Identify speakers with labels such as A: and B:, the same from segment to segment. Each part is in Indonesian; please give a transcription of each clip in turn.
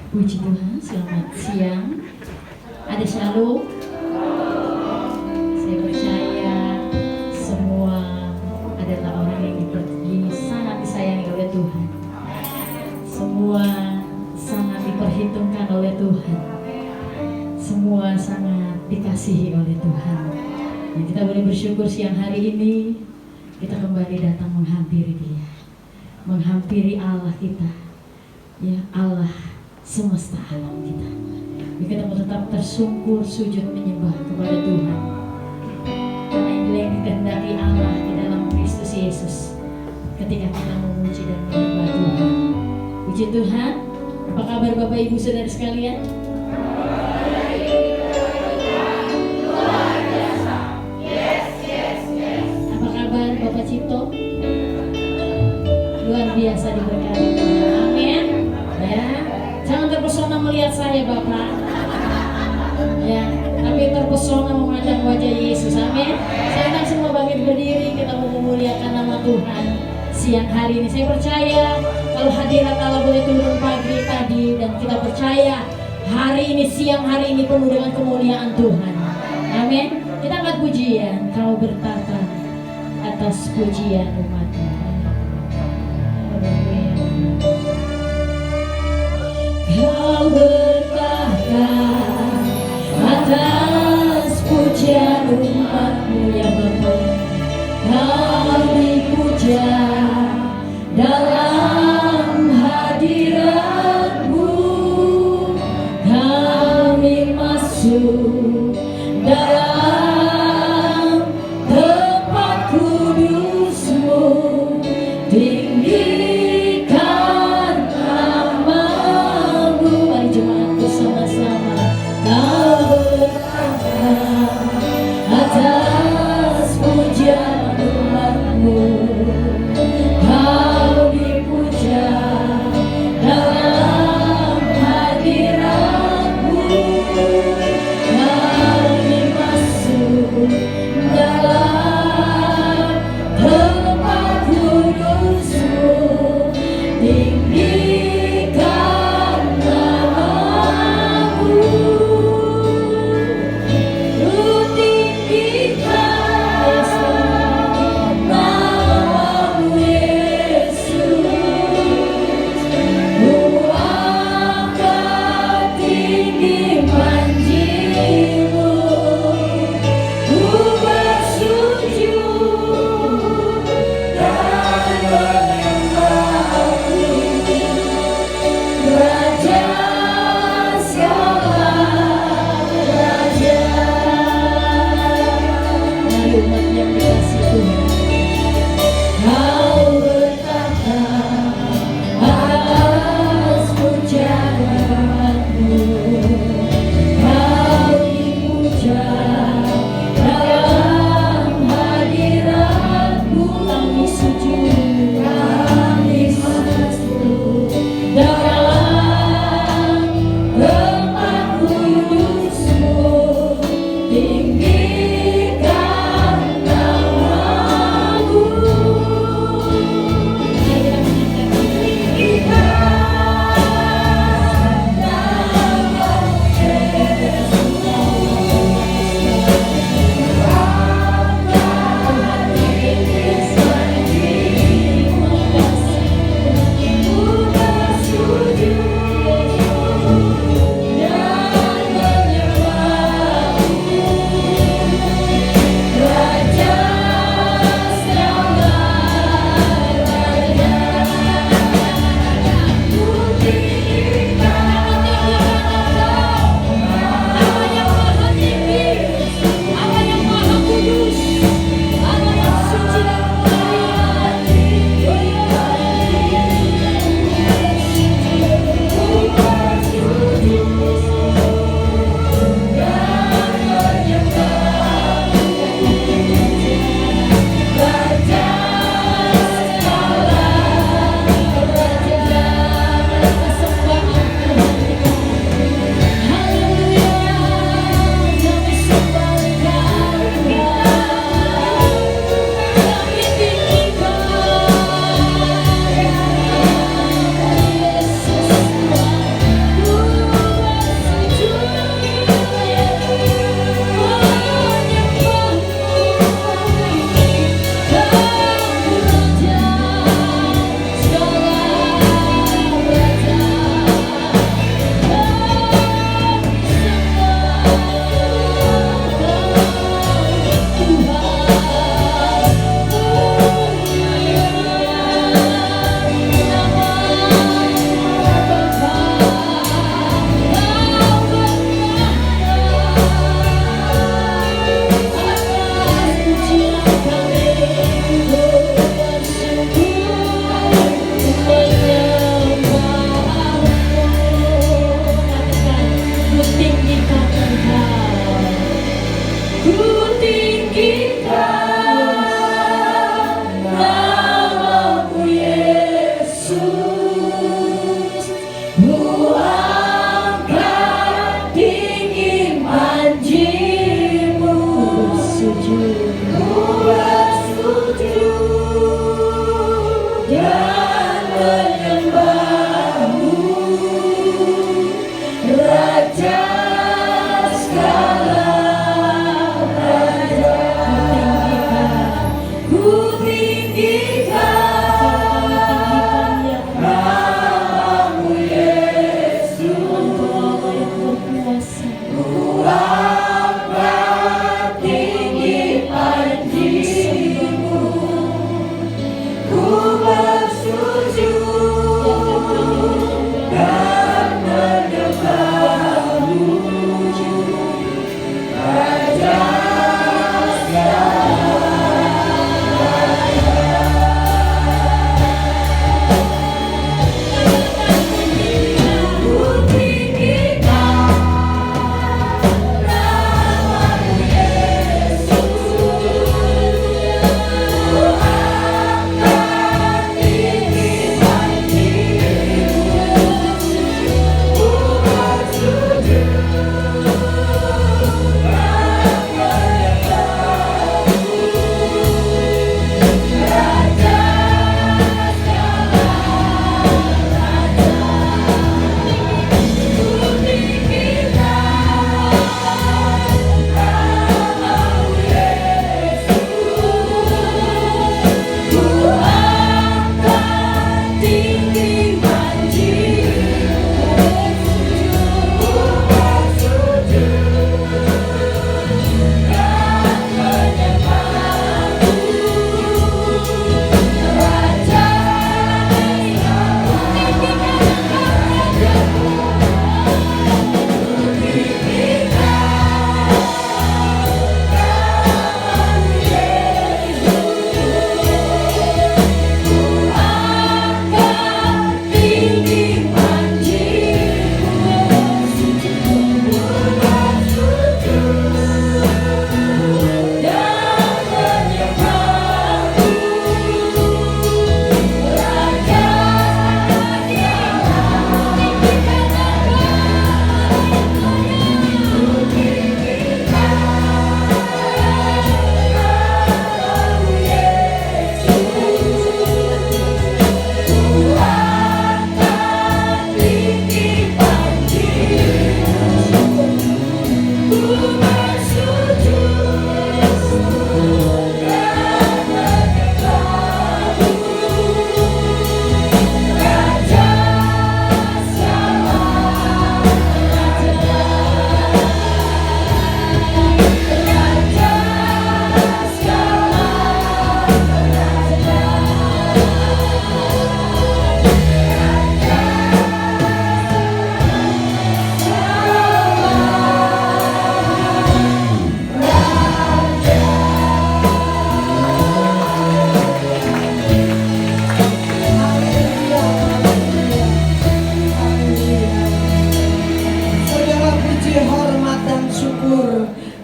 A: Puji Tuhan, selamat siang. Ada shalom. Saya percaya semua adalah orang yang sangat disayangi oleh Tuhan. Semua sangat diperhitungkan oleh Tuhan. Semua sangat dikasihi oleh Tuhan. Dan kita boleh bersyukur siang hari ini kita kembali datang menghampiri Dia, menghampiri Allah kita, ya Allah semesta alam kita. Kita mau tetap tersungkur sujud menyembah kepada Tuhan, karena inilah yang dikehendaki Allah di dalam Kristus Yesus ketika kita memuji dan menyembah Tuhan. Puji Tuhan. Apa kabar Bapak Ibu Saudara sekalian? Apa kabar Bapak Cipto? Luar biasa diberkati Tuhan. Amin. Ya, jangan terpesona melihat saya Bapak, ya, tapi terpesona memandang wajah Yesus. Amin. Saya undang semua bangkit berdiri, kita mau memuliakan nama Tuhan siang hari ini. Saya percaya kalau hadirat Allah boleh turun pagi tadi, dan kita percaya hari ini, siang hari ini penuh dengan kemuliaan Tuhan. Amin. Kita angkat pujian, Kau bertata atas pujian umat-Mu. Kau bertata atas pujian umat-Mu, ya Bapa. Kau dipuja dalam hadirat-Mu. Kami masuk dalam tempat kudus-Mu. menyembahmu, Raja segala raja. Ku tinggikan namamu Yesus, ku angkat tinggi panjimu, ku bersujud dan menyembahmu, Raja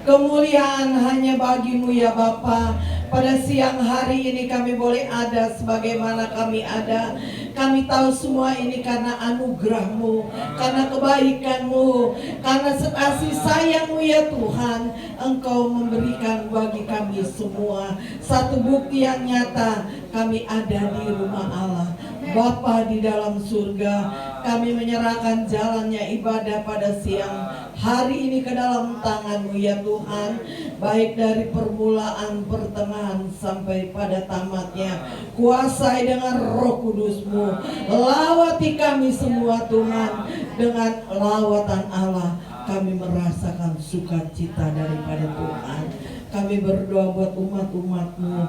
B: kemuliaan hanya bagimu ya Bapa. Pada siang hari ini kami boleh ada sebagaimana kami ada. Kami tahu semua ini karena anugerah-Mu, karena kebaikan-Mu, karena kasih sayang-Mu ya Tuhan. Engkau memberikan bagi kami semua satu bukti yang nyata, kami ada di rumah Allah. Bapa di dalam surga, kami menyerahkan jalannya ibadah pada siang hari ini ke dalam tangan-Mu ya Tuhan. Baik dari permulaan, pertengahan sampai pada tamatnya, kuasai dengan Roh Kudus-Mu. Lawati kami semua Tuhan. Dengan lawatan Allah kami merasakan sukacita daripada Tuhan. Kami berdoa buat umat-umat-Mu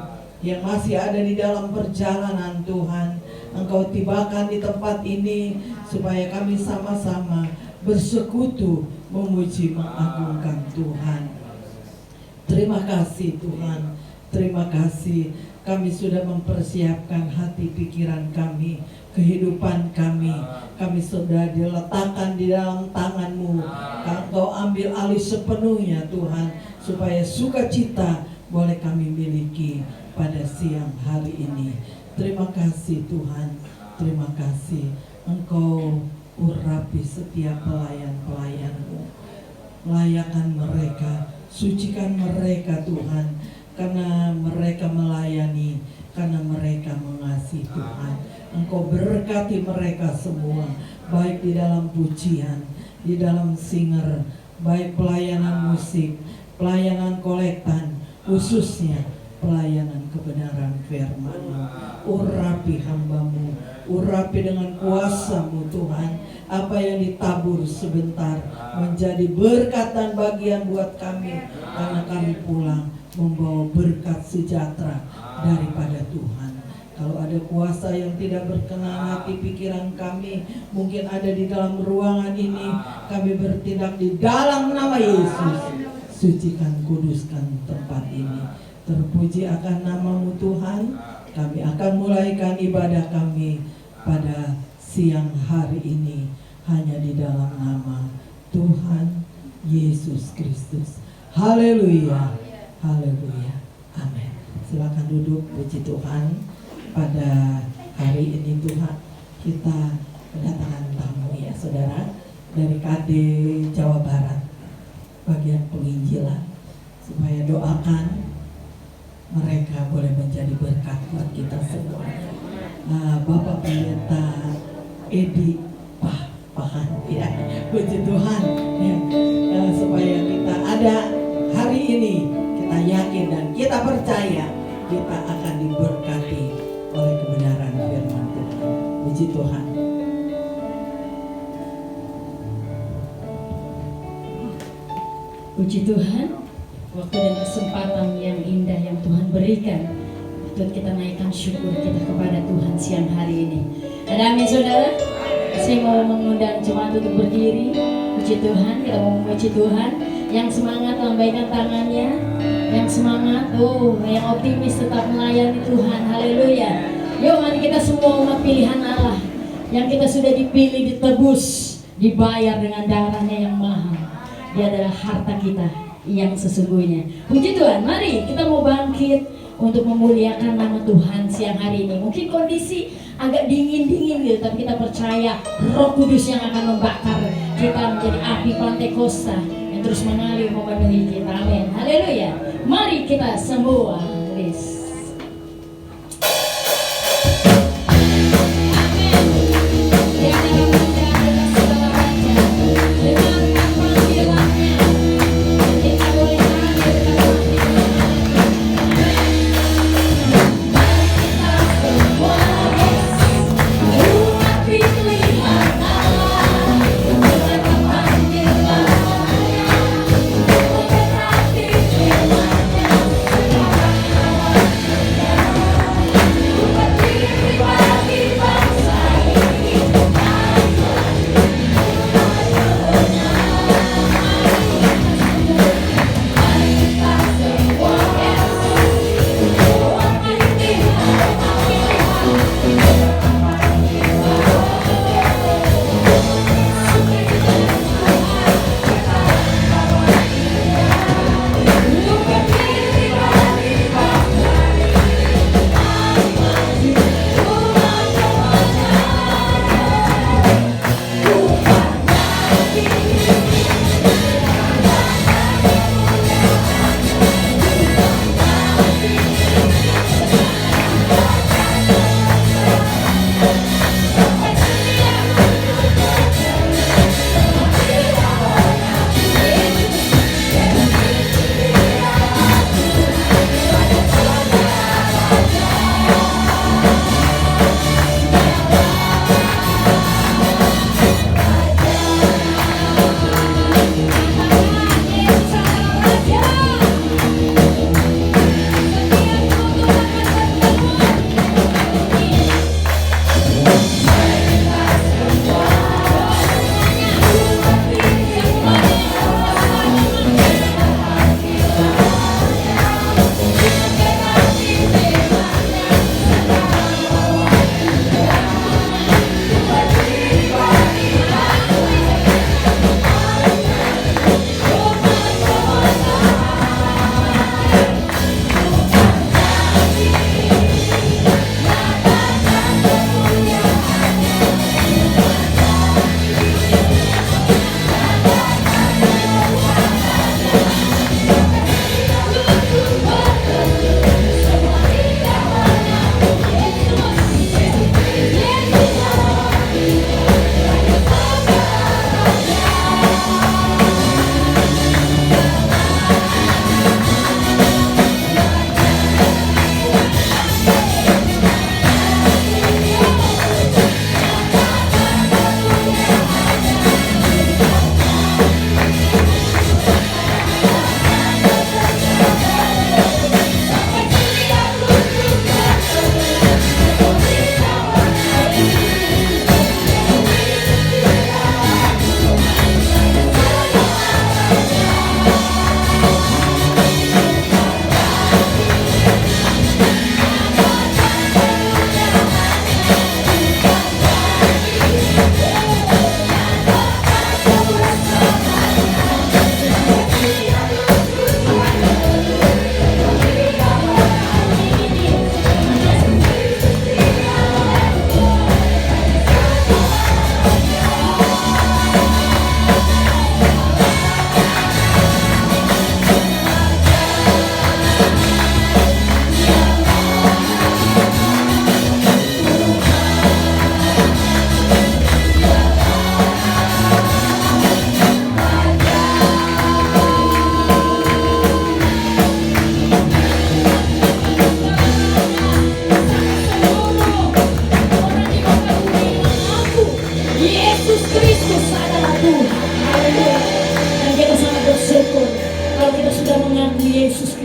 B: yang masih ada di dalam perjalanan Tuhan. Engkau tibakan di tempat ini supaya kami sama-sama bersekutu memuji mengagungkan Tuhan. Terima kasih Tuhan, terima kasih. Kami sudah mempersiapkan hati pikiran kami, kehidupan kami. Kami sudah diletakkan di dalam tangan-Mu. Engkau ambil alih sepenuhnya Tuhan, supaya sukacita boleh kami miliki pada siang hari ini. Terima kasih Tuhan, terima kasih. Engkau urapi setiap pelayan-pelayan-Mu. Layakan mereka, sucikan mereka Tuhan, karena mereka melayani, karena mereka mengasihi Tuhan. Engkau berkati mereka semua, baik di dalam pujian, di dalam singer, baik pelayanan musik, pelayanan kolektan, khususnya pelayanan kebenaran firman-Mu. Urapi hamba-Mu, urapi dengan kuasa-Mu Tuhan. Apa yang ditabur sebentar menjadi berkat dan bagian buat kami, karena kami pulang membawa berkat sejahtera daripada Tuhan. Kalau ada kuasa yang tidak berkenan hati pikiran kami, mungkin ada di dalam ruangan ini, kami bertindak di dalam nama Yesus. Sucikan, kuduskan tempat ini. Terpuji akan nama-Mu Tuhan. Kami akan mulaikan ibadah kami pada siang hari ini hanya di dalam nama Tuhan Yesus Kristus. Haleluya, haleluya, amin. Silakan duduk, puji Tuhan. Pada hari ini Tuhan, kita kedatangan tamu ya saudara, dari KD Jawa Barat, bagian penginjilan, supaya doakan mereka boleh menjadi berkat buat kita semuanya. Bapak Pendeta Edi Pahan ya, puji Tuhan ya, supaya kita ada hari ini, kita yakin dan kita percaya kita akan diberkati oleh kebenaran firman Tuhan. Puji Tuhan.
A: Puji Tuhan, waktu dan kesempatan yang indah yang Tuhan berikan untuk kita naikkan syukur kita kepada Tuhan siang hari ini. Ada amin saudara? Saya mau mengundang jemaat untuk berdiri. Puji Tuhan, kita mau memuji Tuhan. Yang semangat lambaikan tangannya, yang semangat, yang optimis tetap melayani Tuhan. Haleluya. Yuk mari kita semua umat pilihan Allah yang kita sudah dipilih, ditebus, dibayar dengan darahnya yang mahal. Dia adalah harta kita yang sesungguhnya. Puji Tuhan, mari kita mau bangkit untuk memuliakan nama Tuhan siang hari ini. Mungkin kondisi agak dingin-dingin gitu, tapi kita percaya Roh Kudus yang akan membakar kita menjadi api Pantekosta yang terus mengalir memenuhi kita. Amin. Haleluya. Mari kita semua tulis.
C: Terima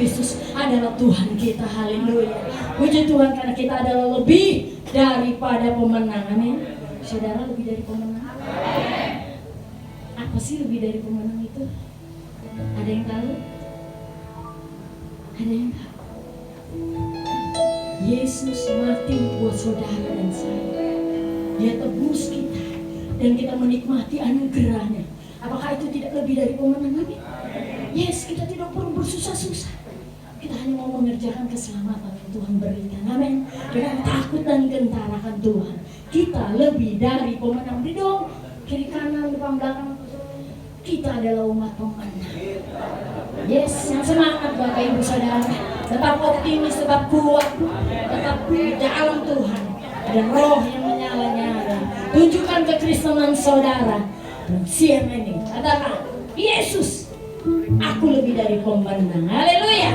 A: Kristus adalah Tuhan kita. Haleluya. Puji Tuhan karena kita adalah lebih daripada pemenang. Amin. Saudara, lebih dari pemenang. Apa sih lebih dari pemenang itu? Ada yang tahu? Ada yang tahu? Yesus mati buat saudara dan saya. Dia tebus kita dan kita menikmati anugerahnya. Apakah itu tidak lebih dari pemenang? Amin. Yes, kita tidak perlu bersusah-susah. Kita hanya mau mengerjakan keselamatan yang Tuhan berikan. Amin. Dengan takut dan gentar akan Tuhan, kita lebih dari pemenang. Beri dong kiri kanan depan belakang. Kita adalah umat pemenang. Yes, yang semangat Bapak Ibu Saudara. Tetap optimis, tetap kuat, tetap di dalam Tuhan. Dan roh yang menyala-nyala. Tunjukkan kekristenan saudara. Dan siang ini katakan, Yesus, aku lebih dari pemenang. Haleluya.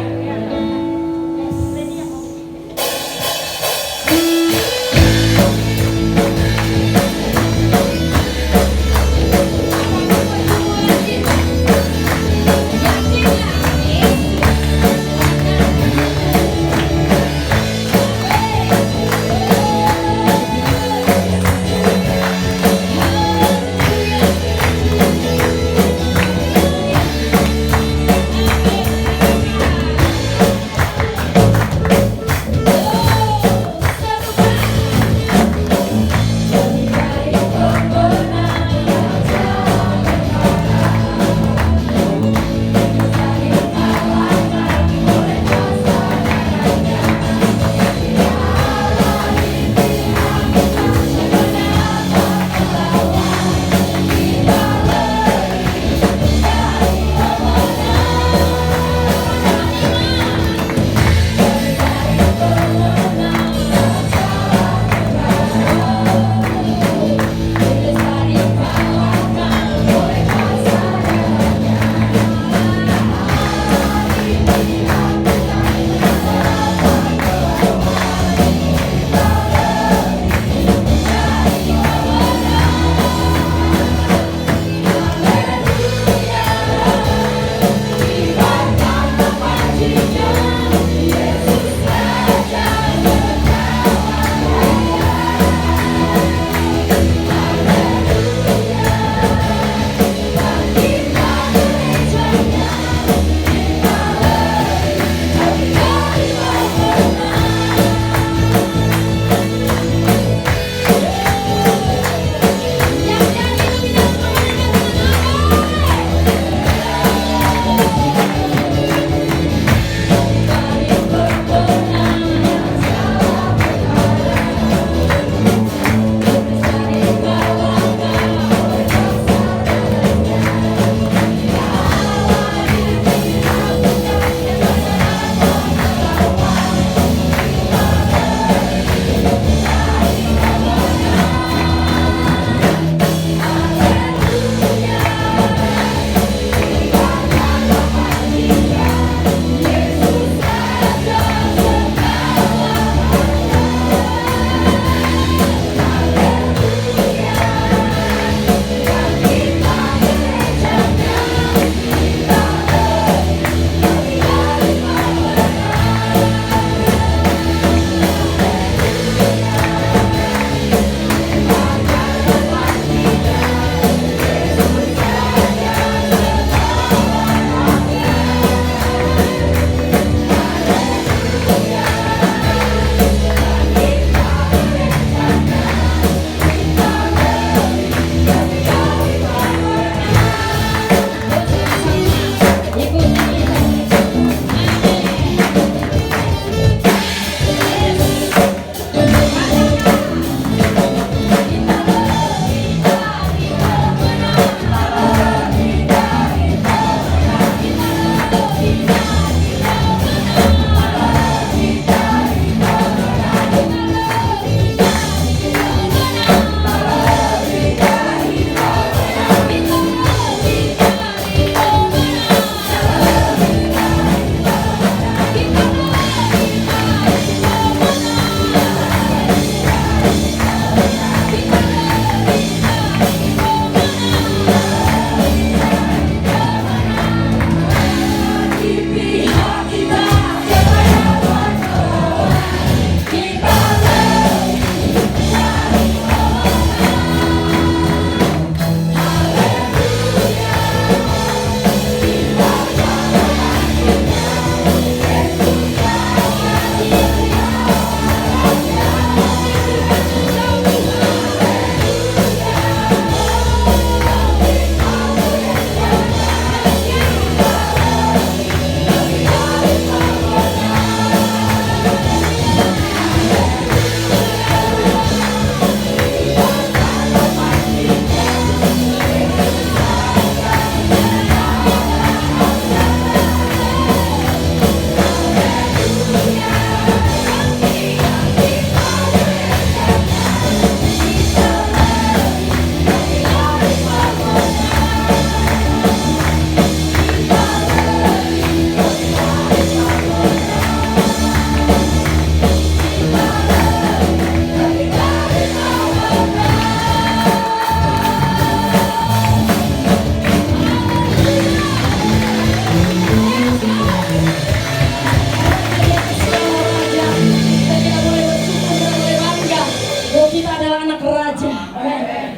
A: bisa. Amin.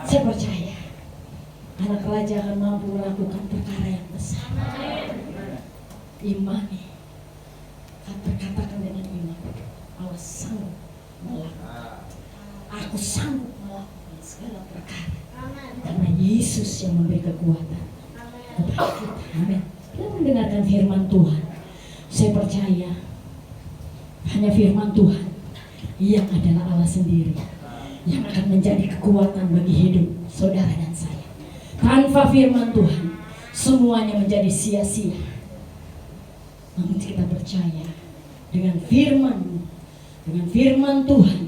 A: Saya percaya anak raja akan mampu melakukan perkara yang besar. Imani, katakan dengan iman, Allah sanggup melakukan. Aku sanggup melakukan segala perkara karena Yesus yang memberi kekuatan kepada kita. Amin. Kita mendengarkan firman Tuhan. Saya percaya hanya firman Tuhan yang adalah Allah sendiri yang akan menjadi kekuatan bagi hidup saudara dan saya. Tanpa firman Tuhan semuanya menjadi sia-sia. Namun kita percaya dengan firman Tuhan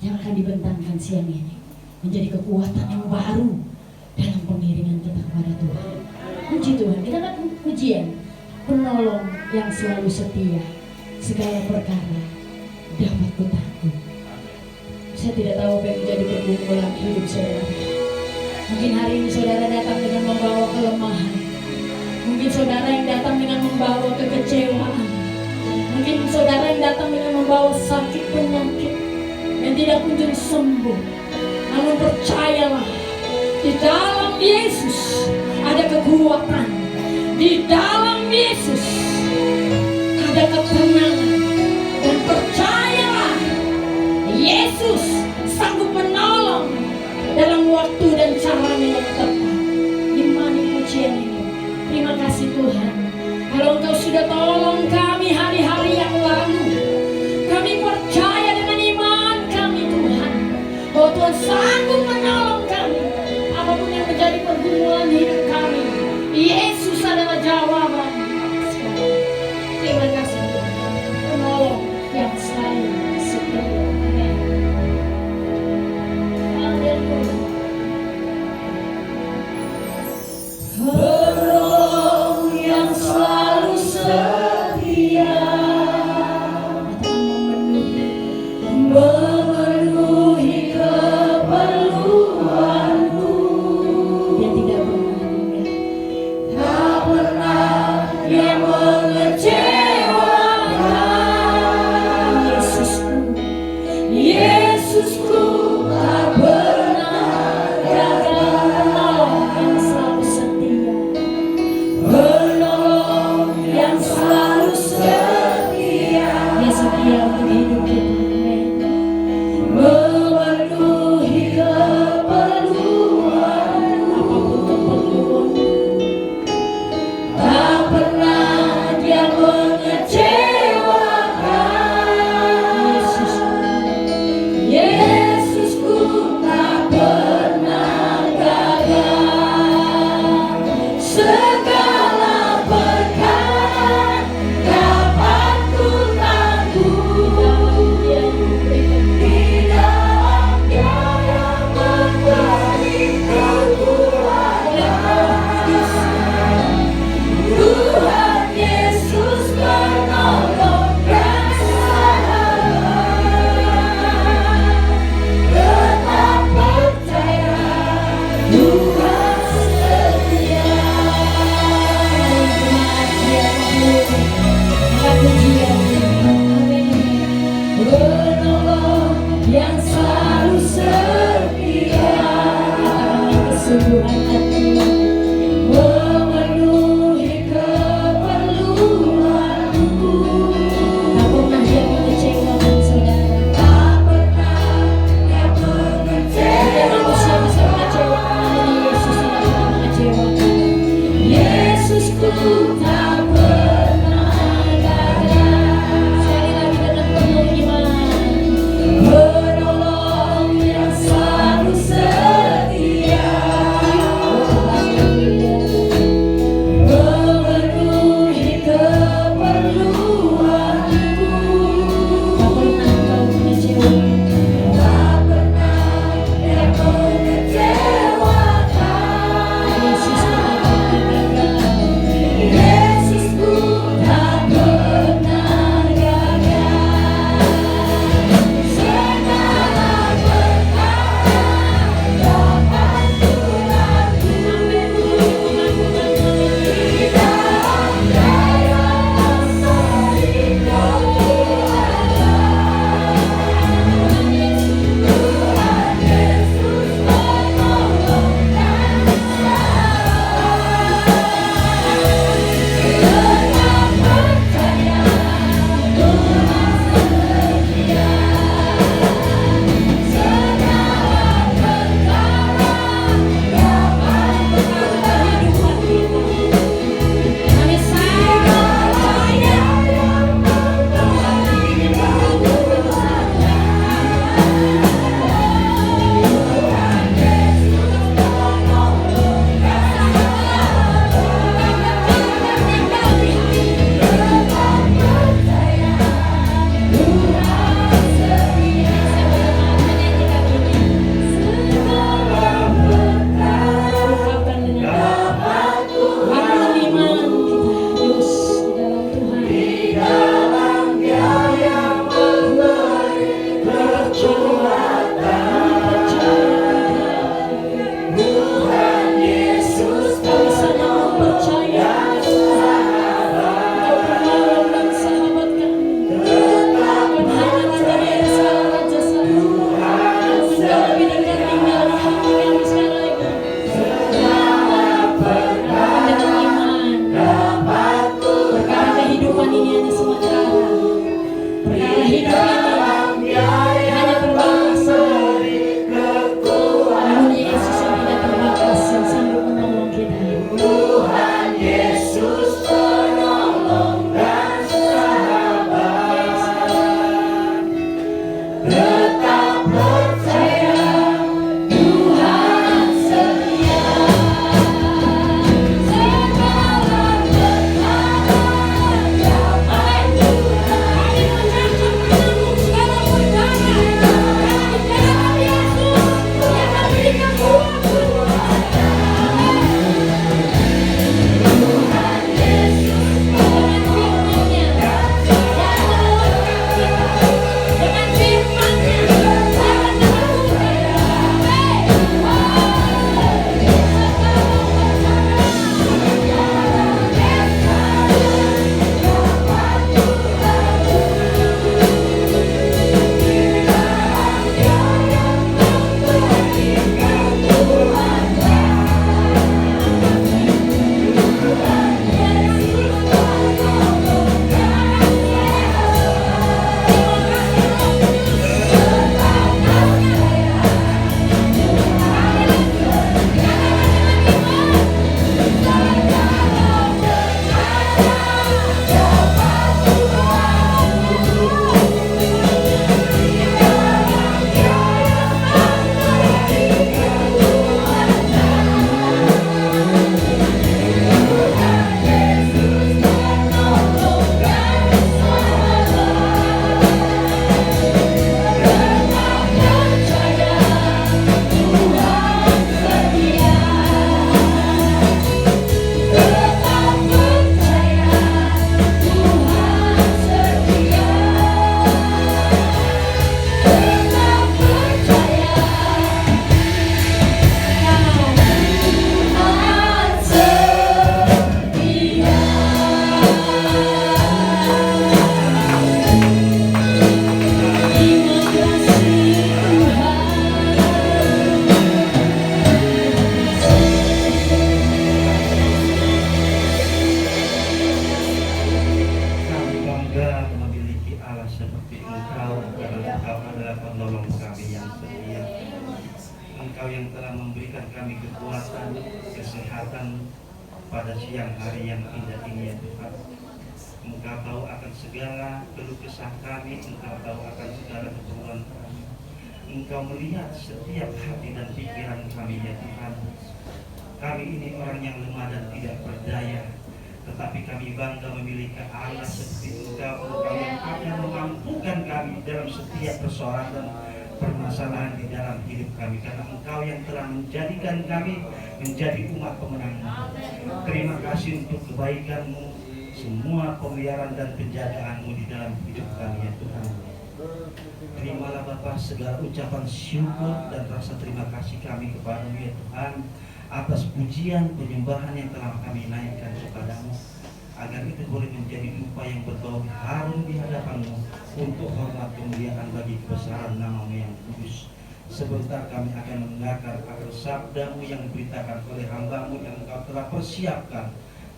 A: yang akan dibentangkan siang ini menjadi kekuatan yang baru dalam pengiringan kita kepada Tuhan. Puji Tuhan, kita kan pujian penolong yang selalu setia, segala perkara dapat kutanggung. Saya tidak tahu apa yang menjadi pergumulan hidup saudara. Mungkin hari ini saudara datang dengan membawa kelemahan. Mungkin saudara yang datang dengan membawa kekecewaan. Mungkin saudara yang datang dengan membawa sakit penyakit yang tidak kunjung sembuh. Namun percayalah, di dalam Yesus ada kekuatan. Di dalam Yesus ada ketenangan. Dan percayalah, Yesus sanggup menolong dalam waktu dan caranya yang tepat. Imani pujian ini. Terima kasih Tuhan. Kalau Engkau sudah tolong kami hari-hari yang lalu, kami percaya dengan iman kami Tuhan, bahwa Tuhan sanggup menolong kami. Apapun yang menjadi pergumulan hidup kami, Yesus adalah jawaban. Terima kasih Tuhan, penolong yang selalu setia. Amin. Haleluya. Penolong yang selalu setia, memenuhi keperluan.
C: Engkau yang telah memberikan kami kekuatan, kesehatan pada siang hari yang indah ini ya Tuhan. Engkau tahu akan segala keluh kesah kami, Engkau tahu akan segala keperluan kami. Engkau melihat setiap hati dan pikiran kami ya Tuhan. Kami ini orang yang lemah dan tidak berdaya, tetapi kami bangga memiliki Allah seperti Engkau yang akan memampukan kami dalam setiap persoalan dan permasalahan di dalam hidup kami, karena Engkau yang telah menjadikan kami menjadi umat pemenang. Terima kasih untuk kebaikan-Mu, semua pemeliharaan dan penjagaan-Mu di dalam hidup kami ya Tuhan. Terimalah Bapa segala ucapan syukur dan rasa terima kasih kami kepada-Mu ya Tuhan, atas pujian penyembahan yang telah kami naikkan kepada-Mu, agar itu boleh menjadi dupa yang berbau harum di hadapan-Mu untuk hormat kemuliaan bagi kebesaran nama-Mu yang kudus. Sebentar kami akan mendengarkan akan sabda-Mu yang diberitakan oleh hamba-Mu yang Engkau telah persiapkan.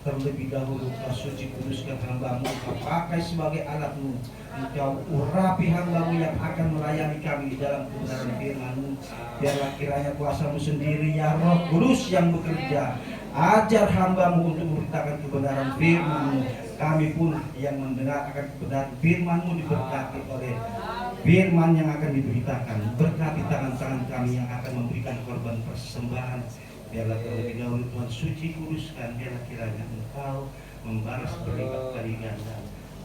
C: Terlebih dahulu Engkau suci kuduskan hamba-Mu, Engkau pakai sebagai alat-Mu. Engkau urapi hamba-Mu yang akan melayani kami di dalam kebenaran firman-Mu. Biarlah kiranya kuasa-Mu sendiri ya Roh Kudus yang bekerja. Ajar hamba-Mu untuk memberitakan kebenaran firman-Mu. Kami pun yang mendengar akan kebenaran firman-Mu diberkati oleh firman yang akan diberitakan. Berkati tangan-tangan kami yang akan memberikan korban persembahan. Biarlah terlebih dahulu Tuhan suci kuduskan. Biarlah kiranya Engkau membalas berlipat kali ganda.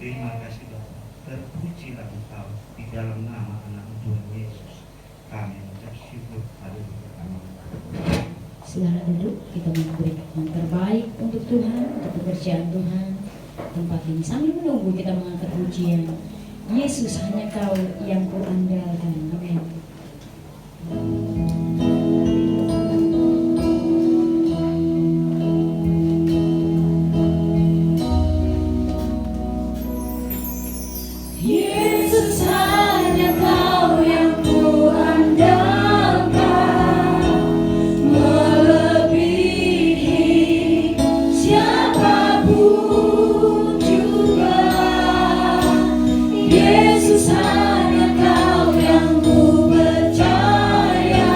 C: Terima kasih Bapa. Terpujilah Engkau di dalam nama anak Tuhan Yesus. Kami mengucap syukur. Haleluya. Amin.
A: Saudara duduk, kita memberikan yang terbaik untuk Tuhan, untuk pekerjaan Tuhan. Tempat ini sambil menunggu kita mengangkat pujian. Yesus hanya Kau yang kuandalkan. Amin.
D: Yesus hanya Kau yang kuandalkan, melebihi siapapun juga. Yesus hanya Kau yang ku percaya,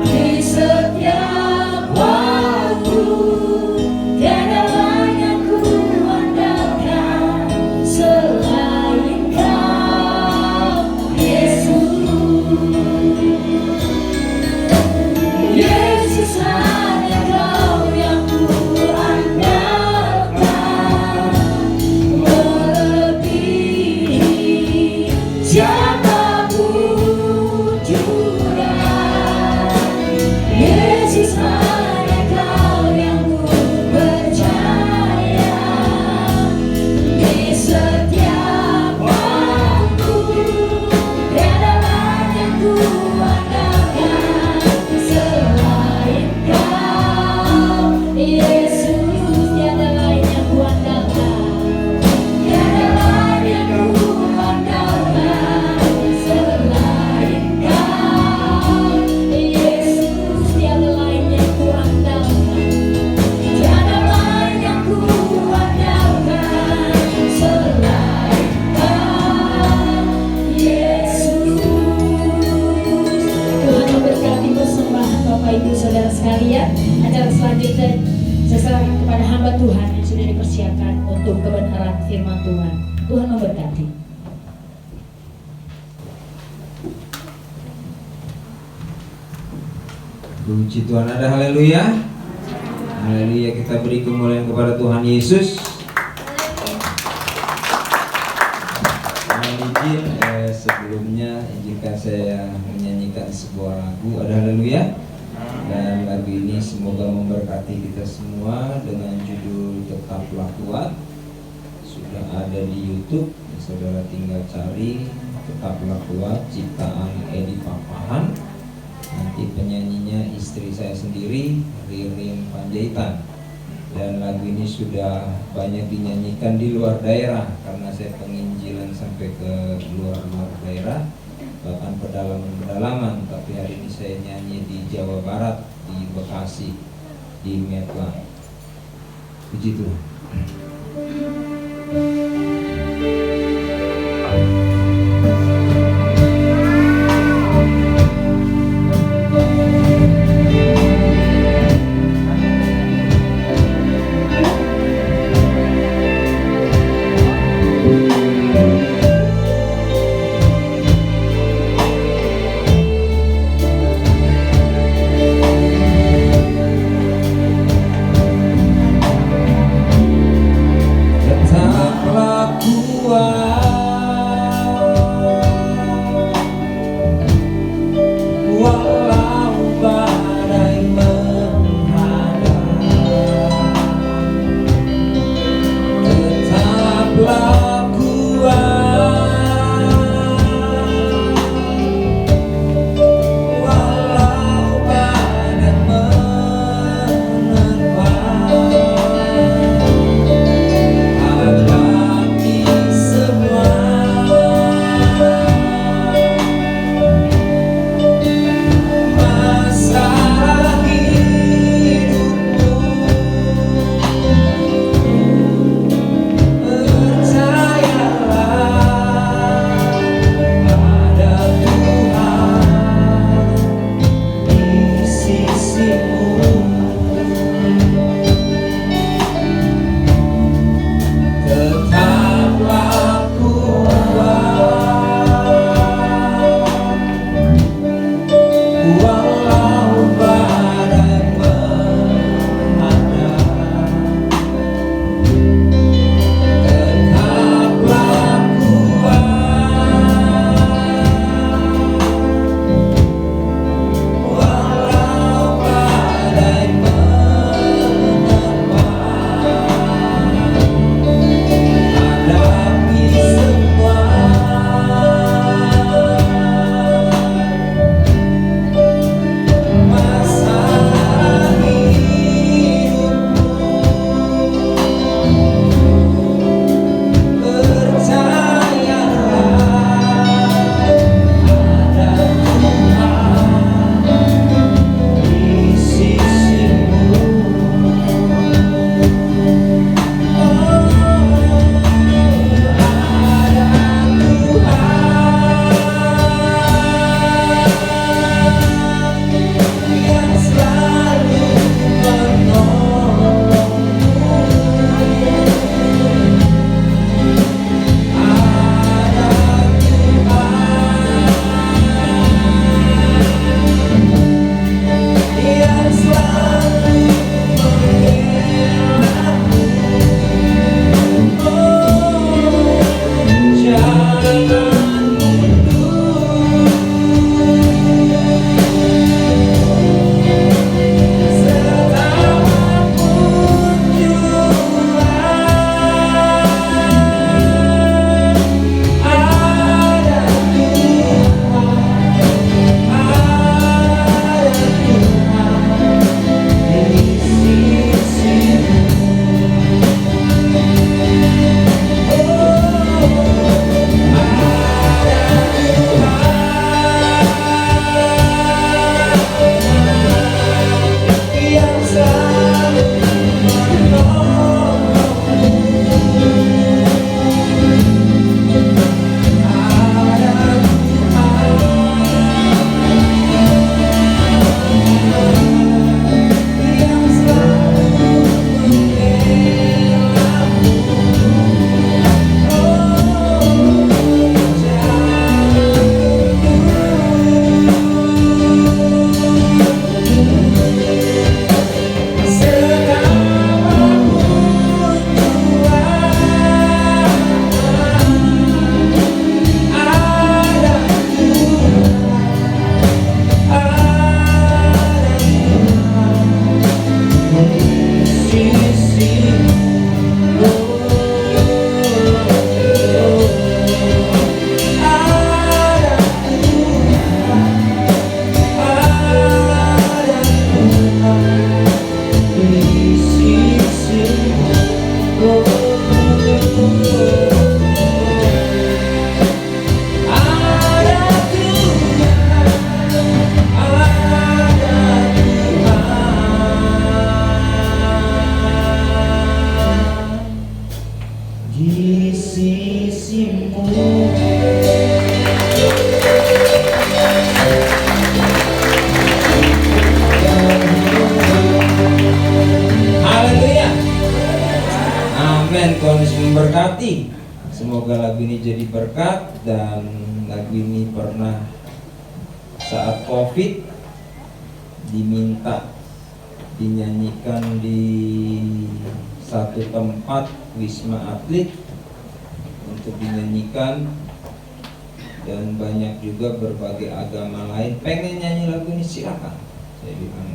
D: di setiap waktu tiada lain yang ku andalkan selain Kau, Yesus. Yesus hanya Kau yang ku andalkan, melebihi siapapun juga. Yesus hanya Kau yang ku percaya, di setiap waktu tiada lain yang ku andalkan selain Kau, Yesus. Tiada lain yang ku andalkan, tiada lain yang ku andalkan selain Kau, Yesus. Tiada lain yang ku andalkan, tiada lain yang ku andalkan selain Kau, Yesus.
A: Tuhan memberkati persembahan Bapak Ibu Saudara sekalian. Acara selanjutnya saya serahkan kepada hamba Tuhan yang sudah dipersiapkan untuk kebenaran firman Tuhan. Tuhan memberkati.
E: Puji Tuhan, ada haleluya. Haleluya, kita beri kemuliaan kepada Tuhan Yesus. Mohon izin sebelumnya izinkan saya menyanyikan sebuah lagu. Ada haleluya. Dan lagu ini semoga memberkati kita semua dengan judul Tetaplah Kuat. Sudah ada di YouTube, saudara tinggal cari Tetaplah Kuat ciptaan Edi Papahan. Nanti penyanyinya istri saya sendiri, Ririn Panjaitan. Dan lagu ini sudah banyak dinyanyikan di luar daerah karena saya penginjilan sampai ke luar daerah, bahkan pedalaman-pedalaman. Tapi hari ini saya nyanyi di Jawa Barat, di Bekasi, di Metla. Puji Tuhan. Semoga lagu ini jadi berkat. Dan lagu ini pernah saat COVID diminta dinyanyikan di satu tempat Wisma Atlet untuk dinyanyikan, dan banyak juga berbagai agama lain pengen nyanyi lagu ini, silakan. Saya bilang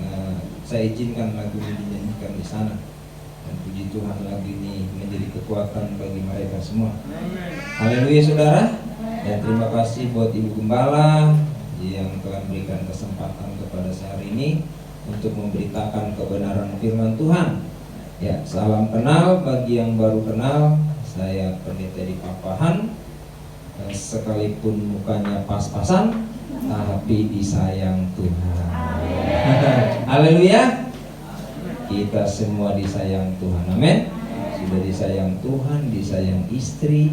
E: saya izinkan lagu ini dinyanyikan di sana, dan puji Tuhan lagu ini menjadi kekuatan bagi mereka semua. Haleluya saudara. Dan terima kasih buat Ibu Gembala yang telah memberikan kesempatan kepada saya hari ini untuk memberitakan kebenaran firman Tuhan. Ya, salam kenal bagi yang baru kenal. Saya Pendeta Edi Papahan. Sekalipun mukanya pas-pasan, tapi disayang Tuhan. Haleluya. Kita semua disayang Tuhan. Amin. Sudah disayang Tuhan, disayang istri,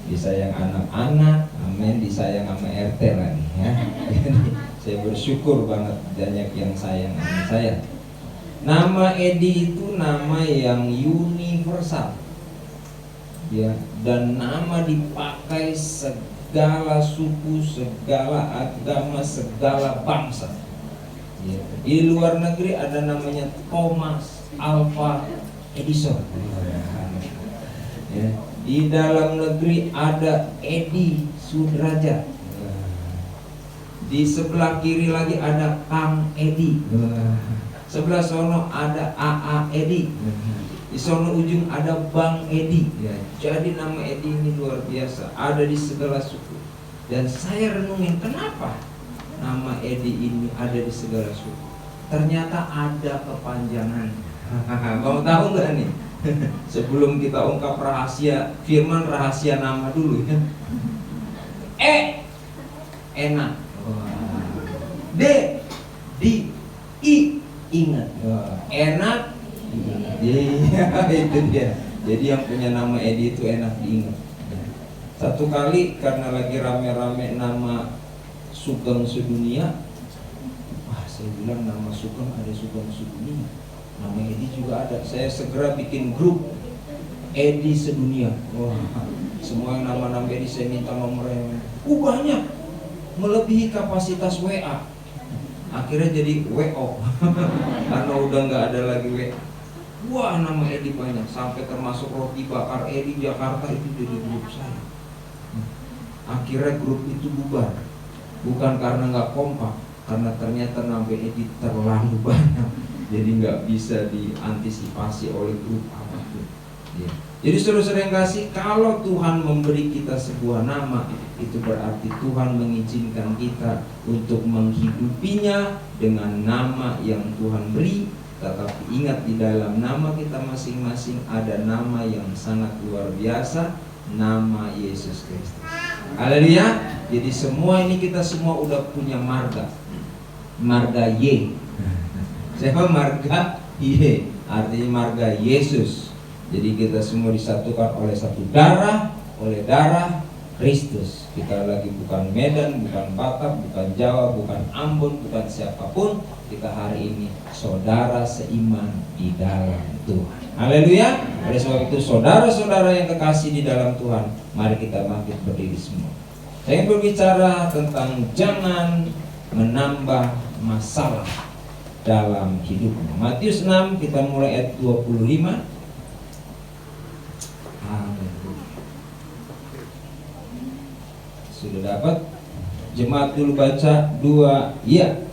E: disayang anak-anak. Amin. Disayang sama RT lagi ya. Jadi saya bersyukur banget banyak yang sayang sama saya. Nama Edi itu nama yang universal, ya, dan nama dipakai segala suku, segala agama, segala bangsa. Ya. Di luar negeri ada namanya Thomas Alva Edison. Ya. Di dalam negeri ada Edi Sudrajat. Di sebelah kiri lagi ada Kang Edi. Sebelah sono ada AA Edi. Di sono ujung ada Bang Edi. Ya, jadi nama Edi ini luar biasa, ada di segala suku. Dan saya renungin kenapa nama Edi ini ada di segala suku. Ternyata ada kepanjangan. Mau tahu nggak nih? Sebelum kita ungkap rahasia firman, rahasia nama dulu ya. Enak. D, di, I, ingat. Enak. Itu dia. Jadi yang punya nama Edi itu enak diingat. Satu kali karena lagi rame-rame nama Sugeng Sedunia, saya bilang nama Sugeng ada Sugeng Sedunia, nama Edi juga ada. Saya segera bikin grup Edi Sedunia. Wah, semua yang nama-nama Edi saya minta nomornya. Banyak, melebihi kapasitas WA. Akhirnya jadi WO karena udah nggak ada lagi WA. Wah, nama Edi banyak, sampai termasuk Roti Bakar Edi Jakarta itu jadi grup saya. Akhirnya grup itu bubar, bukan karena nggak kompak, karena ternyata nama Edi terlalu banyak, jadi nggak bisa diantisipasi oleh grup apapun. Ya. Jadi saudara-saudara yang kasih, kalau Tuhan memberi kita sebuah nama, itu berarti Tuhan mengizinkan kita untuk menghidupinya dengan nama yang Tuhan beri. Tetapi ingat, di dalam nama kita masing-masing ada nama yang sangat luar biasa, nama Yesus Kristus. Haleluya. Jadi semua ini kita semua udah punya marga. Marga Y. Siapa marga Y? Artinya marga Yesus. Jadi kita semua disatukan oleh satu darah, oleh darah Kristus. Kita lagi bukan Medan, bukan Batak, bukan Jawa, bukan Ambon, bukan siapapun. Kita hari ini saudara seiman di dalam Tuhan. Haleluya. Oleh sebab itu saudara-saudara yang kekasih di dalam Tuhan, mari kita bangkit berdiri semua. Saya ingin berbicara tentang jangan menambah masalah dalam hidupmu. Matius 6 kita mulai ayat 25. Sudah dapat? Jemaat dulu baca 2, ya.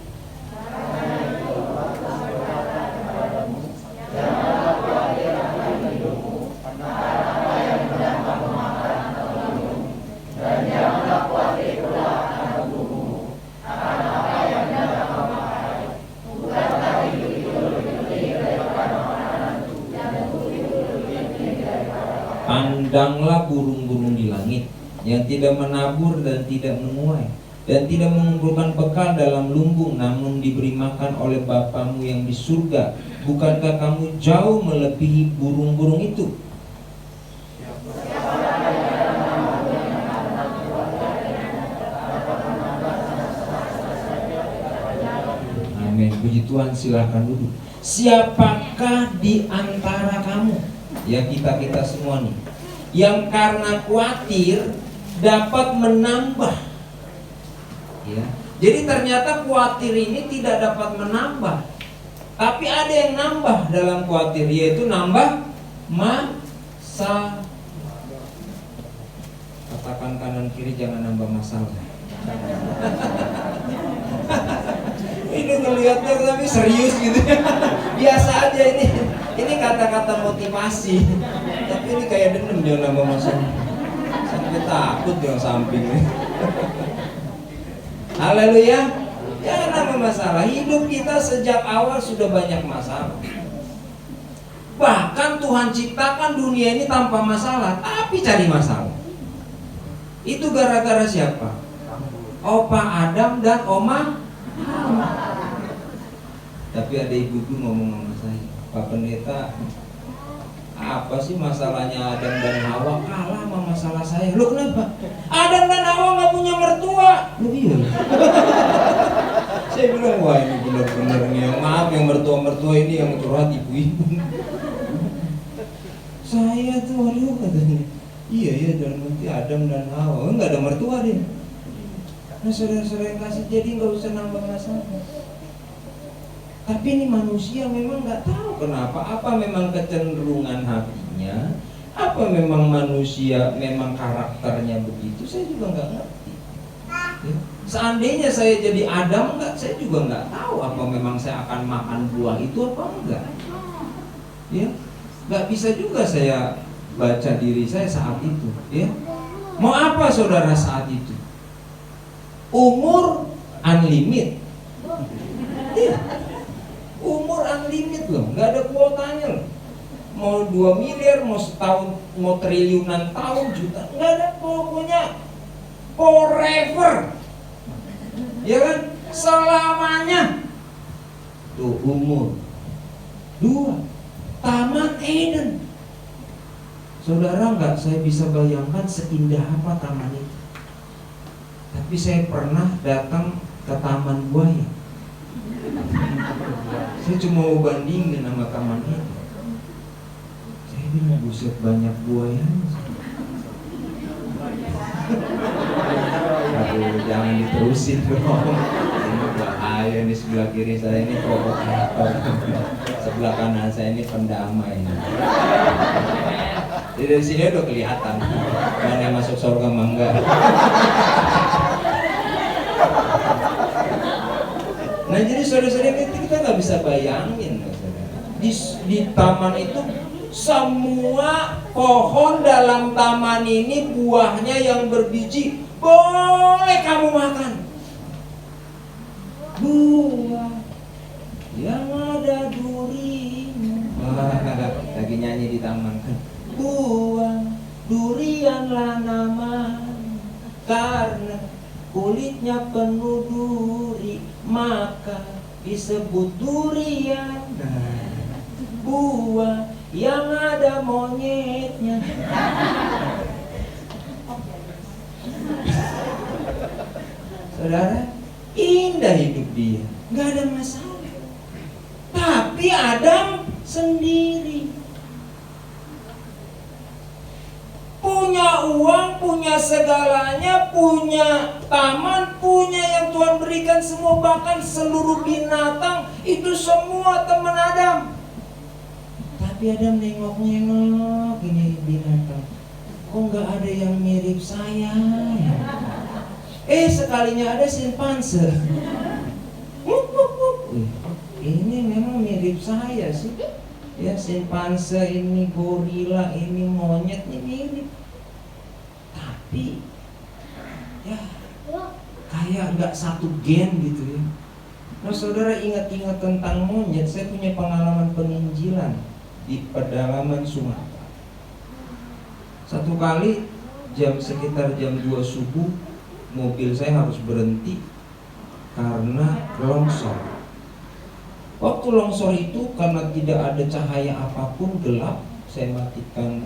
E: Pandanglah burung-burung di langit yang tidak menabur dan tidak menuai dan tidak mengumpulkan bekal dalam lumbung, namun diberi makan oleh Bapamu yang di surga. Bukankah kamu jauh melebihi burung-burung itu? Amin. Puji Tuhan, silakan duduk. Siapakah di antara kamu? Ya, kita semua nih. yang karena khawatir dapat menambah. Ya. Jadi ternyata khawatir ini tidak dapat menambah, tapi ada yang nambah dalam khawatir, yaitu nambah masalah. Katakan kanan kiri, jangan nambah masalah. Ini ngelihatnya tapi serius gitu ya. Biasa aja ini. Ini kata-kata motivasi. Tapi ini kayak dendam dia nambah masalah. Sampai takut yang samping. Haleluya. Jangan nambah masalah. Hidup kita sejak awal sudah banyak masalah. Bahkan Tuhan ciptakan dunia ini tanpa masalah, tapi cari masalah. Itu gara-gara siapa? Opa Adam dan Oma Hawa. Tapi ada ibuku ngomong sama saya, Pak Pendeta, apa sih masalahnya Adam dan Hawa kalah sama masalah saya? Loh kenapa? Adam dan Hawa gak punya mertua. Loh iya. Saya bilang, wah ini benar-benar nih, maaf yang mertua-mertua ini yang curhat ibu-ibu. Saya tuh, waduh katanya, iya dalam nanti Adam dan Hawa, nggak ada mertua dia. Nah saudara-saudara yang kasih, jadi nggak usah nambah masalah. Tapi ini manusia memang nggak tahu kenapa, apa memang kecenderungan hatinya, apa memang manusia memang karakternya begitu, saya juga nggak ngerti. Ya. Seandainya saya jadi Adam nggak, saya juga nggak tahu apa memang saya akan makan buah itu apa enggak. Ya, nggak bisa juga saya baca diri saya saat itu. Ya, mau apa saudara saat itu? Umur unlimited. Ya. Umur unlimited loh, nggak ada kuotanya loh. Mau 2 miliar, mau setahun, mau triliunan tahun, juta, nggak ada, pokoknya forever. Ya kan? Selamanya. Tuh umur 2, Taman Eden. Saudara nggak, saya bisa bayangkan seindah apa taman itu. Tapi saya pernah datang ke Taman Buaya. Saya cuma mau bandingin sama taman itu. Saya bilang, buset banyak buayanya. Aduh, jangan diterusin dong. Ini bahaya nih, sebelah kiri saya ini provokator, sebelah kanan saya ini pendamai. Jadi dari sini udah kelihatan mana yang masuk surga mangga. Nah jadi saudara-saudara kita nggak bisa bayangin, di taman itu semua pohon dalam taman ini buahnya yang berbiji boleh kamu makan. Buah yang ada durinya. Lagi nyanyi di taman kan. Buah durianlah namanya, karena kulitnya penuh duri, maka disebut durian. Nah, buah yang ada monyetnya. Saudara, indah hidup dia, nggak ada masalah. Tapi Adam sendiri punya uang, punya segalanya, punya taman, punya yang Tuhan berikan semua, bahkan seluruh binatang itu semua teman Adam. Tapi Adam nengok-nengok ini binatang, kok nggak ada yang mirip saya ya? Sekalinya ada simpanse. Ini memang mirip saya sih. Ya simpanse ini, gorila ini, monyet ini mirip. Tapi ya kayak nggak satu gen gitu ya. Nah saudara ingat-ingat tentang monyet, saya punya pengalaman peninjilan di pedalaman Sumatera. Satu kali sekitar jam 2 subuh, mobil saya harus berhenti karena longsor. Waktu longsor itu karena tidak ada cahaya apapun, gelap, saya matikan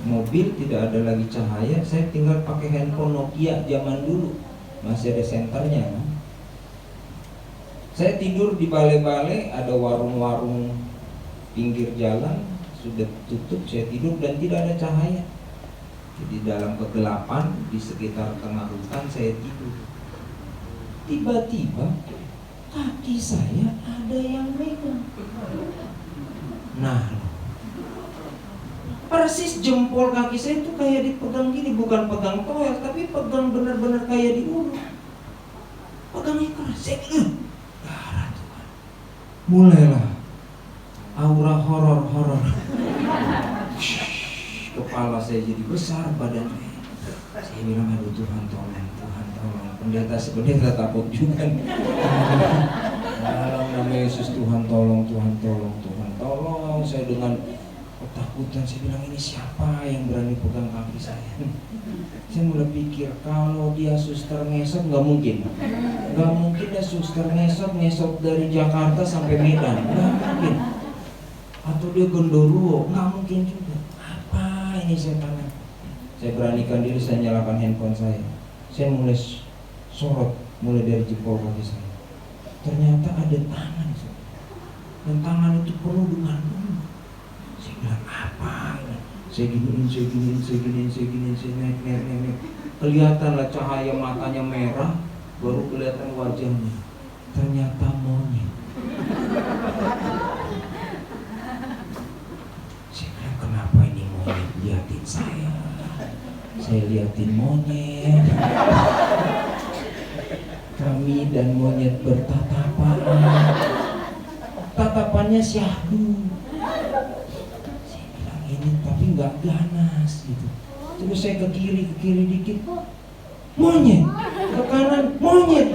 E: mobil, tidak ada lagi cahaya. Saya tinggal pakai handphone Nokia zaman dulu, masih ada senternya. Saya tidur di balai-balai, ada warung-warung pinggir jalan, sudah tutup, saya tidur dan tidak ada cahaya. Jadi dalam kegelapan di sekitar tengah hutan saya tidur. Tiba-tiba kaki saya ada yang megang. Nah, persis jempol kaki saya itu kayak dipegang gini, bukan pegang toel, tapi pegang benar-benar kayak diulur. Pegangnya keras, saya bilang, darah Tuhan. Mulailah aura horor. Kepala saya jadi besar, badan saya bilang, aduh Tuhan tolong. Pendeta takut juga. Dalam nama Yesus, Tuhan tolong. Saya dengan ketakutan, saya bilang, ini siapa yang berani pegang kaki saya? Saya mulai pikir, kalau dia suster ngesot nggak mungkin dia suster ngesot dari Jakarta sampai Medan, nggak mungkin. Atau dia gondoruo, nggak mungkin juga. Apa ini saya tanya? Saya beranikan diri, saya nyalakan handphone saya. Saya mulai sorot, mulai dari jempol kaki saya. Ternyata ada tangan, dan tangan itu penuh dengan bulu. Saya bilang, apa ini? Saya giniin, saya naik. Kelihatanlah cahaya matanya merah, baru kelihatan wajahnya. Ternyata monyet. Saya bilang, kenapa ini monyet liatin saya? Saya liatin monyet. Kami dan monyet bertatapan. Tatapannya syahdu. Saya bilang, ini tapi nggak ganas gitu. Terus saya ke kiri dikit, monyet. Ke kanan, monyet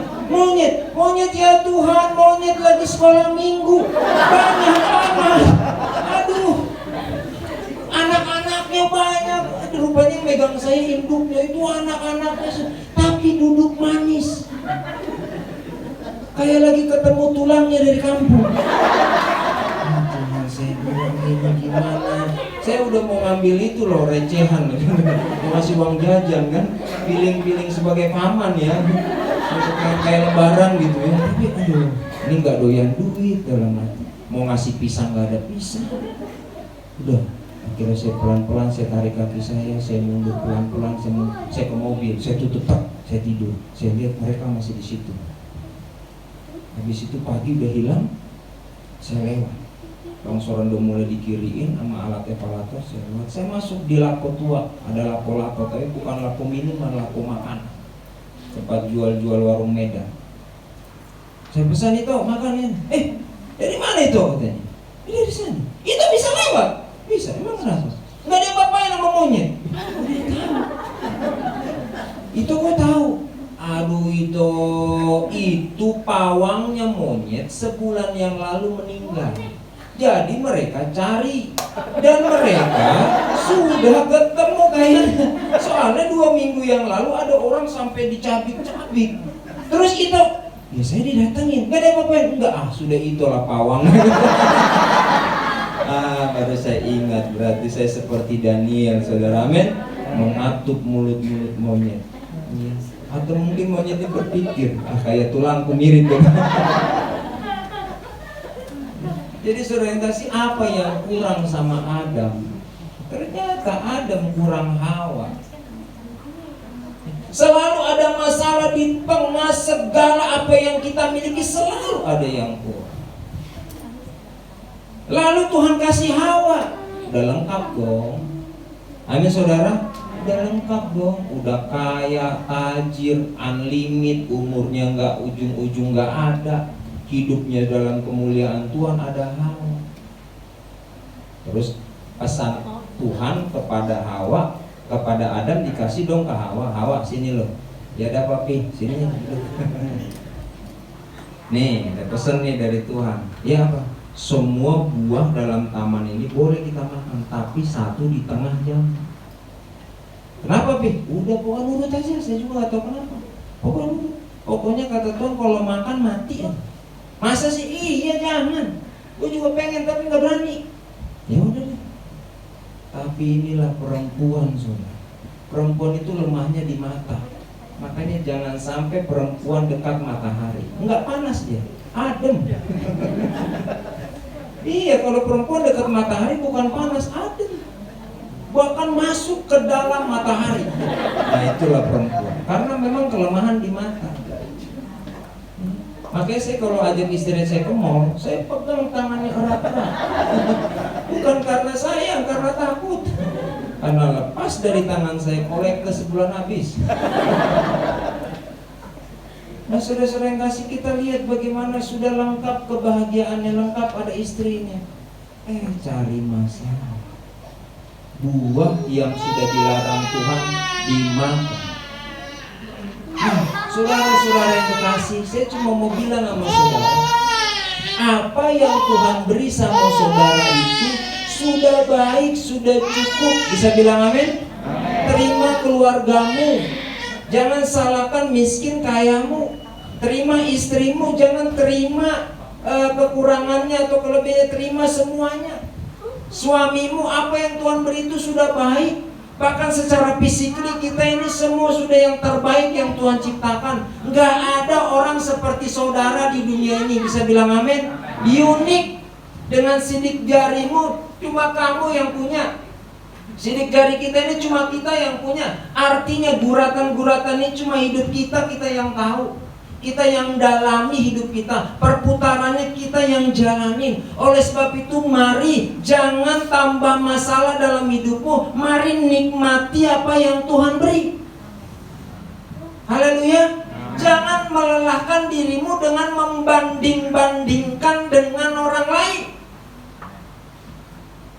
E: ya Tuhan, monyet lagi sekolah minggu. Banyak anak. Aduh. Anak-anaknya banyak. Aduh, rupanya megang saya induknya itu anak-anaknya, tapi duduk manis. Kayak lagi ketemu tulangnya dari kampung. Tuhan, saya bilang, ini gimana? Saya udah mau ngambil itu loh, recehan. Mau ngasih uang jajan kan, piling-piling sebagai paman ya, kayak lebaran gitu ya. Tapi aduh, ini nggak doyan duit dalam hati. Mau ngasih pisang nggak ada pisang. Udah, akhirnya saya pelan-pelan saya tarik kaki saya mundur pelan-pelan, saya ke mobil, saya tutup tak, saya tidur. Saya lihat mereka masih di situ. Habis itu pagi udah hilang, saya lewat. Longsoran udah mulai dikiriin sama alat epalator, saya lewat. Saya masuk di lapo tua, ada lapo-lapo, tapi bukan lapo minuman, lapo makan. Tempat jual-jual warung Medan. Saya pesan itu makannya. Dari mana itu katanya? Dari sana. Itu bisa lewat? Bisa, emang kenapa? Nggak ada apa-apain sama monyet. Itu gue tahu. Aduh, itu pawangnya monyet sebulan yang lalu meninggal. Jadi mereka cari, dan mereka sudah ketemu kayaknya. Soalnya 2 minggu yang lalu ada orang sampai dicabik-cabik. Terus kita, ya saya didatengin, nggak ada apa-apain. Enggak, sudah itulah pawang. Baru saya ingat, berarti saya seperti Daniel, saudara, amin, mengatup mulut-mulut monyet. Atau mungkin monyetnya berpikir, kayak tulangku mirip dengan. Jadi orientasi apa yang kurang sama Adam? Ternyata Adam kurang Hawa. Selalu ada masalah di tengah segala apa yang kita miliki, selalu ada yang kurang. Lalu Tuhan kasih Hawa, udah lengkap dong. Amin saudara, udah lengkap dong. Udah kaya, tajir, unlimited, umurnya nggak ujung-ujung nggak ada. Hidupnya dalam kemuliaan Tuhan, ada Hawa. Terus pesan Tuhan kepada Hawa, kepada Adam dikasih dong ke Hawa. Hawa sini loh, ya ada papi, sini. Nih, ada pesan nih dari Tuhan. Ya apa? Semua buah dalam taman ini boleh kita makan, tapi satu di tengah jam. Kenapa, Pi? Udah, pokoknya nurut aja, saya juga gak tahu kenapa. Pokoknya kata Tuhan kalau makan mati ya. Masa sih? Iya jangan. Gue juga pengen tapi gak berani. Ya udah deh. Tapi inilah perempuan, saudara. Perempuan itu lemahnya di mata. Makanya jangan sampai perempuan dekat matahari. Enggak panas dia, adem. Iya, kalau perempuan dekat matahari bukan panas, adem. Bahkan masuk ke dalam matahari. Nah, itulah perempuan. Karena memang kelemahan di mata. Makanya saya kalau ajak istri saya ke mall, saya pegang tangannya erat-erat. Bukan karena sayang, karena takut. Karena lepas dari tangan saya, kolek ke sebulan habis. Nah, saudara-saudara yang kasih, kita lihat bagaimana sudah lengkap kebahagiaannya, lengkap ada istrinya. Cari masalah. Buah yang sudah dilarang Tuhan dimakan. Nah, saudara-saudara yang kekasih, saya cuma mau bilang sama saudara, apa yang Tuhan beri sama saudara itu sudah baik, sudah cukup. Bisa bilang amin? Terima keluargamu, jangan salahkan miskin kayamu. Terima istrimu, jangan terima kekurangannya atau kelebihannya, terima semuanya. Suamimu, apa yang Tuhan beri itu sudah baik. Bahkan secara fisikly kita ini semua sudah yang terbaik yang Tuhan ciptakan. Nggak ada orang seperti saudara di dunia ini. Bisa bilang amin? Unik. Dengan sidik jarimu, cuma kamu yang punya. Sidik jari kita ini cuma kita yang punya. Artinya guratan-guratan ini cuma hidup kita yang tahu. Kita yang dalami hidup kita, perputarannya kita yang jalanin. Oleh sebab itu mari jangan tambah masalah dalam hidupmu. Mari nikmati apa yang Tuhan beri. Haleluya. Jangan melelahkan dirimu dengan membanding-bandingkan dengan orang lain.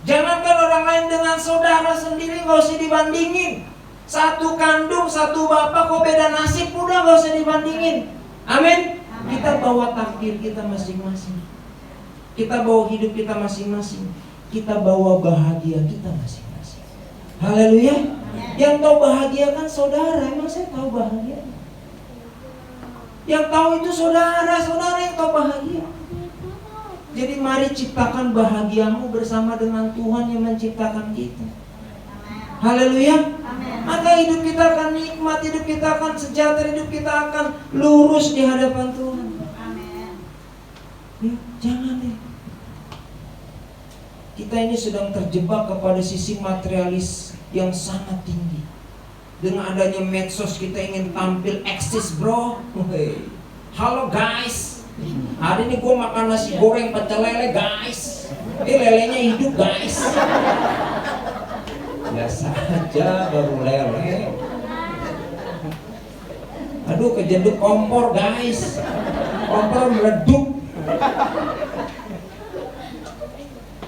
E: Jangankan orang lain, dengan saudara sendiri gak usah dibandingin. Satu kandung, satu bapak kok beda nasib, udah gak usah dibandingin. Amin. Kita bawa takdir kita masing-masing. Kita bawa hidup kita masing-masing. Kita bawa bahagia kita masing-masing. Haleluya. Yang tahu bahagia kan saudara. Emang saya tahu bahagia? Yang tahu itu saudara. Saudara yang tahu bahagia. Jadi mari ciptakan bahagiamu bersama dengan Tuhan yang menciptakan kita. Haleluya. Maka hidup kita akan nikmat, hidup kita akan sejahtera, hidup kita akan lurus di hadapan Tuhan. Ya, jangan deh. Kita ini sedang terjebak kepada sisi materialis yang sangat tinggi. Dengan adanya medsos kita ingin tampil eksis, bro. Halo guys, hari ini gue makan nasi goreng pecel lele guys. Lelenya hidup guys. Biasa aja baru lele. Aduh, kejeduk kompor guys. Kompor meleduk.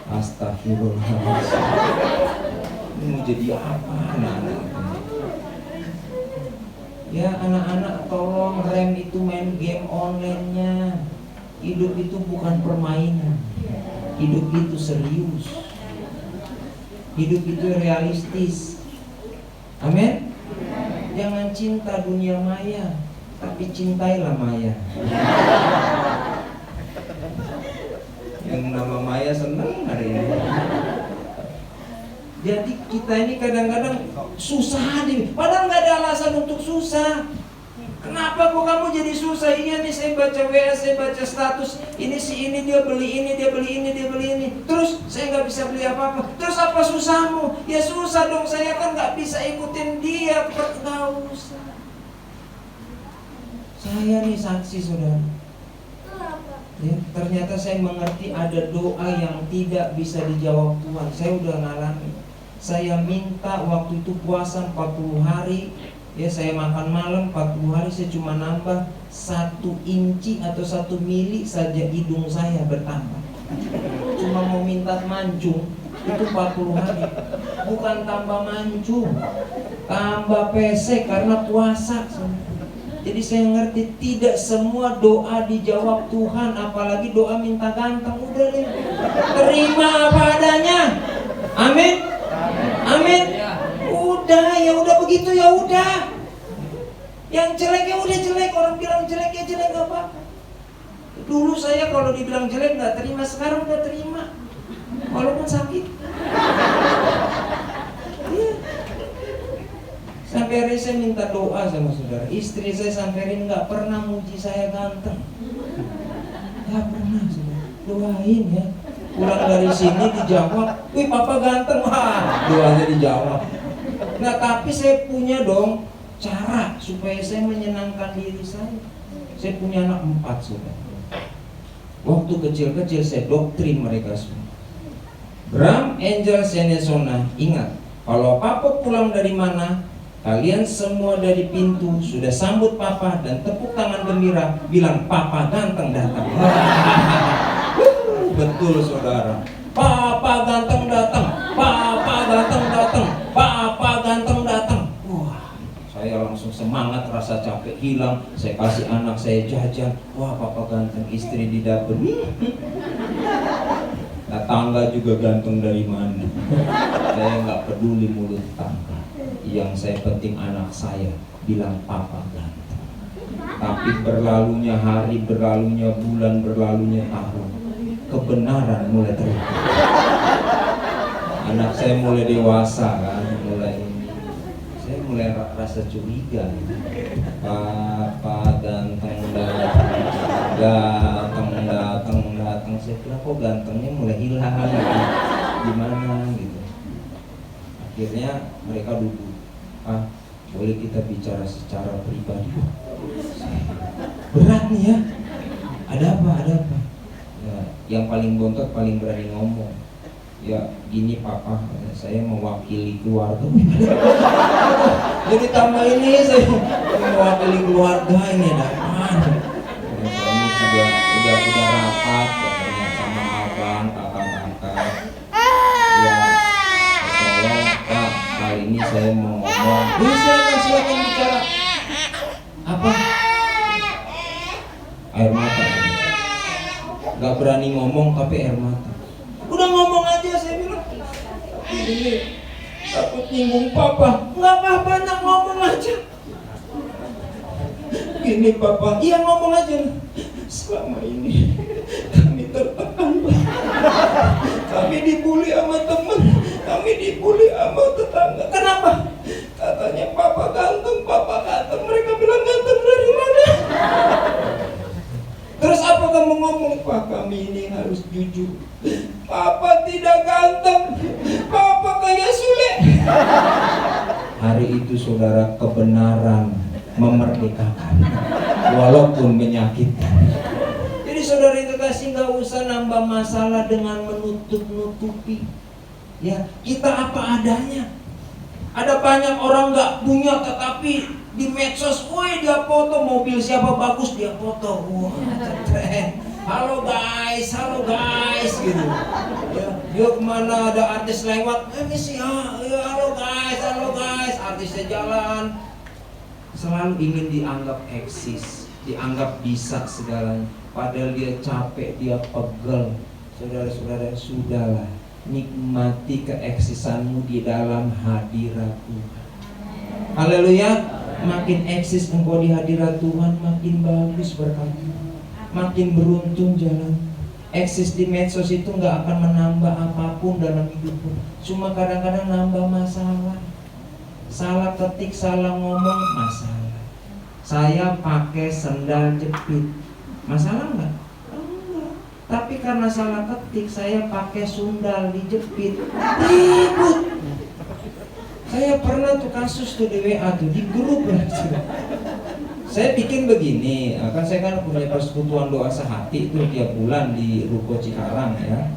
E: Astagfirullahaladzim. Ini mau jadi apa anak-anak? Ya anak-anak, tolong rem itu main game online-nya. Hidup itu bukan permainan. Hidup itu serius. Hidup itu realistis. Amin. Jangan cinta dunia maya, tapi cintailah maya. Yang nama Maya senang hari ini. Jadi kita ini kadang-kadang susah nih, padahal nggak ada alasan untuk susah. Kenapa kok kamu jadi susah? Iya nih, saya baca WA, saya baca status, ini si ini dia beli ini, dia beli ini, dia beli ini. Terus saya nggak bisa beli apa-apa. Terus apa susahmu? Ya susah dong, saya kan nggak bisa ikutin dia. Nggak usah. Saya nih saksi saudara. Ya, ternyata saya mengerti ada doa yang tidak bisa dijawab Tuhan. Saya udah ngalami. Saya minta waktu itu puasa 40 hari. Ya, saya makan malam 40 hari, saya cuma nambah 1 inci atau 1 mili saja hidung saya bertambah. Cuma mau minta mancung, itu 40 hari. Bukan tambah mancung, tambah pesek karena puasa. Jadi saya ngerti tidak semua doa dijawab Tuhan, apalagi doa minta ganteng. Udah deh, terima apa adanya. Amin. Amin. Udah, ya udah begitu ya udah. Yang jelek ya udah jelek, orang bilang jelek ya jelek, gak apa-apa. Dulu saya kalau dibilang jelek gak terima, sekarang udah terima, walaupun sakit. Iya. Sampai hari saya minta doa sama saudara. Istri saya samperin gak pernah muji saya ganteng. Gak pernah saudara. Doain ya. Pulang dari sini dijawab, wih papa ganteng, wah doanya dijawab. Nah tapi saya punya dong cara supaya saya menyenangkan diri saya. Saya punya anak 4 sudah. Waktu kecil-kecil saya doktrin mereka semua. Bram, Angel, Senesona, ingat, kalau papa pulang dari mana, kalian semua dari pintu sudah sambut papa dan tepuk tangan gembira, bilang papa ganteng datang. Betul saudara, papa ganteng datang, papa ganteng datang, papa ganteng datang. Wah, saya langsung semangat, rasa capek hilang. Saya kasih anak saya jajan. Wah, papa ganteng, istri di dapur. Nah, tangga juga ganteng dari mana? Saya nggak peduli mulut tangga. Yang saya penting anak saya bilang papa ganteng. Tapi berlalunya hari, berlalunya bulan, berlalunya tahun, kebenaran mulai terlihat. Anak saya mulai dewasa kan, saya mulai rasa curiga. Papa ganteng datang. Saya kira kok gantengnya mulai hilang, gimana gitu. Akhirnya mereka duduk. Boleh kita bicara secara pribadi? Berat nih ya. Ada apa? Ya, yang paling bontot paling berani ngomong. Ya gini papa, saya mewakili keluarga. Jadi tambah ini saya mewakili keluarga, ini ada apa? Ini udah rapat katanya sama abang, kakak. Ya tolong pak, kali ini saya mau ngomong. Silakan bicara. Apa? Air mata. Gak berani ngomong tapi air mata. Udah ngomong aja, saya bilang. Ini takut nyinggung papa. Nggak apa-apa, nak ngomong aja. Gini papa, iya ngomong aja. Selama ini kami tertekan, kami dibully sama teman, kami dibully sama tetangga. Kenapa? Katanya papa ganteng. Mereka bilang ganteng dari mana? Terus apa kamu ngomong? Pak, kami ini harus jujur. Papa tidak ganteng, papa kayak Sule. Hari itu saudara, kebenaran memerdekakan, walaupun menyakitkan. Jadi saudara itu kasih, nggak usah nambah masalah dengan menutup-nutupi. Ya, kita apa adanya. Ada banyak orang nggak punya, tetapi di medsos, woi dia foto mobil siapa bagus dia foto, wah keren. Halo guys gitu. Ya, dia kemana ada artis lewat, ini sih halo guys, artisnya jalan. Selalu ingin dianggap eksis, dianggap bisa segalanya. Padahal dia capek, dia pegel. Saudara-saudara, sudahlah, nikmati keeksisanmu di dalam hadirat Tuhan. Haleluya. Makin eksis engkau di hadirat Tuhan, makin bagus berkatnya, makin beruntung jalan. Eksis di medsos itu nggak akan menambah apapun dalam hidupmu, cuma kadang-kadang nambah masalah. Salah ketik, salah ngomong, masalah. Saya pakai sendal jepit, masalah nggak? Enggak. Tapi karena salah ketik, saya pakai sundal dijepit, ribut. Saya pernah tuh kasus tuh di WA tuh, di grup lah. Saya bikin begini, kan saya kan punya persekutuan doa sehati itu tiap bulan di Ruko Cikarang ya.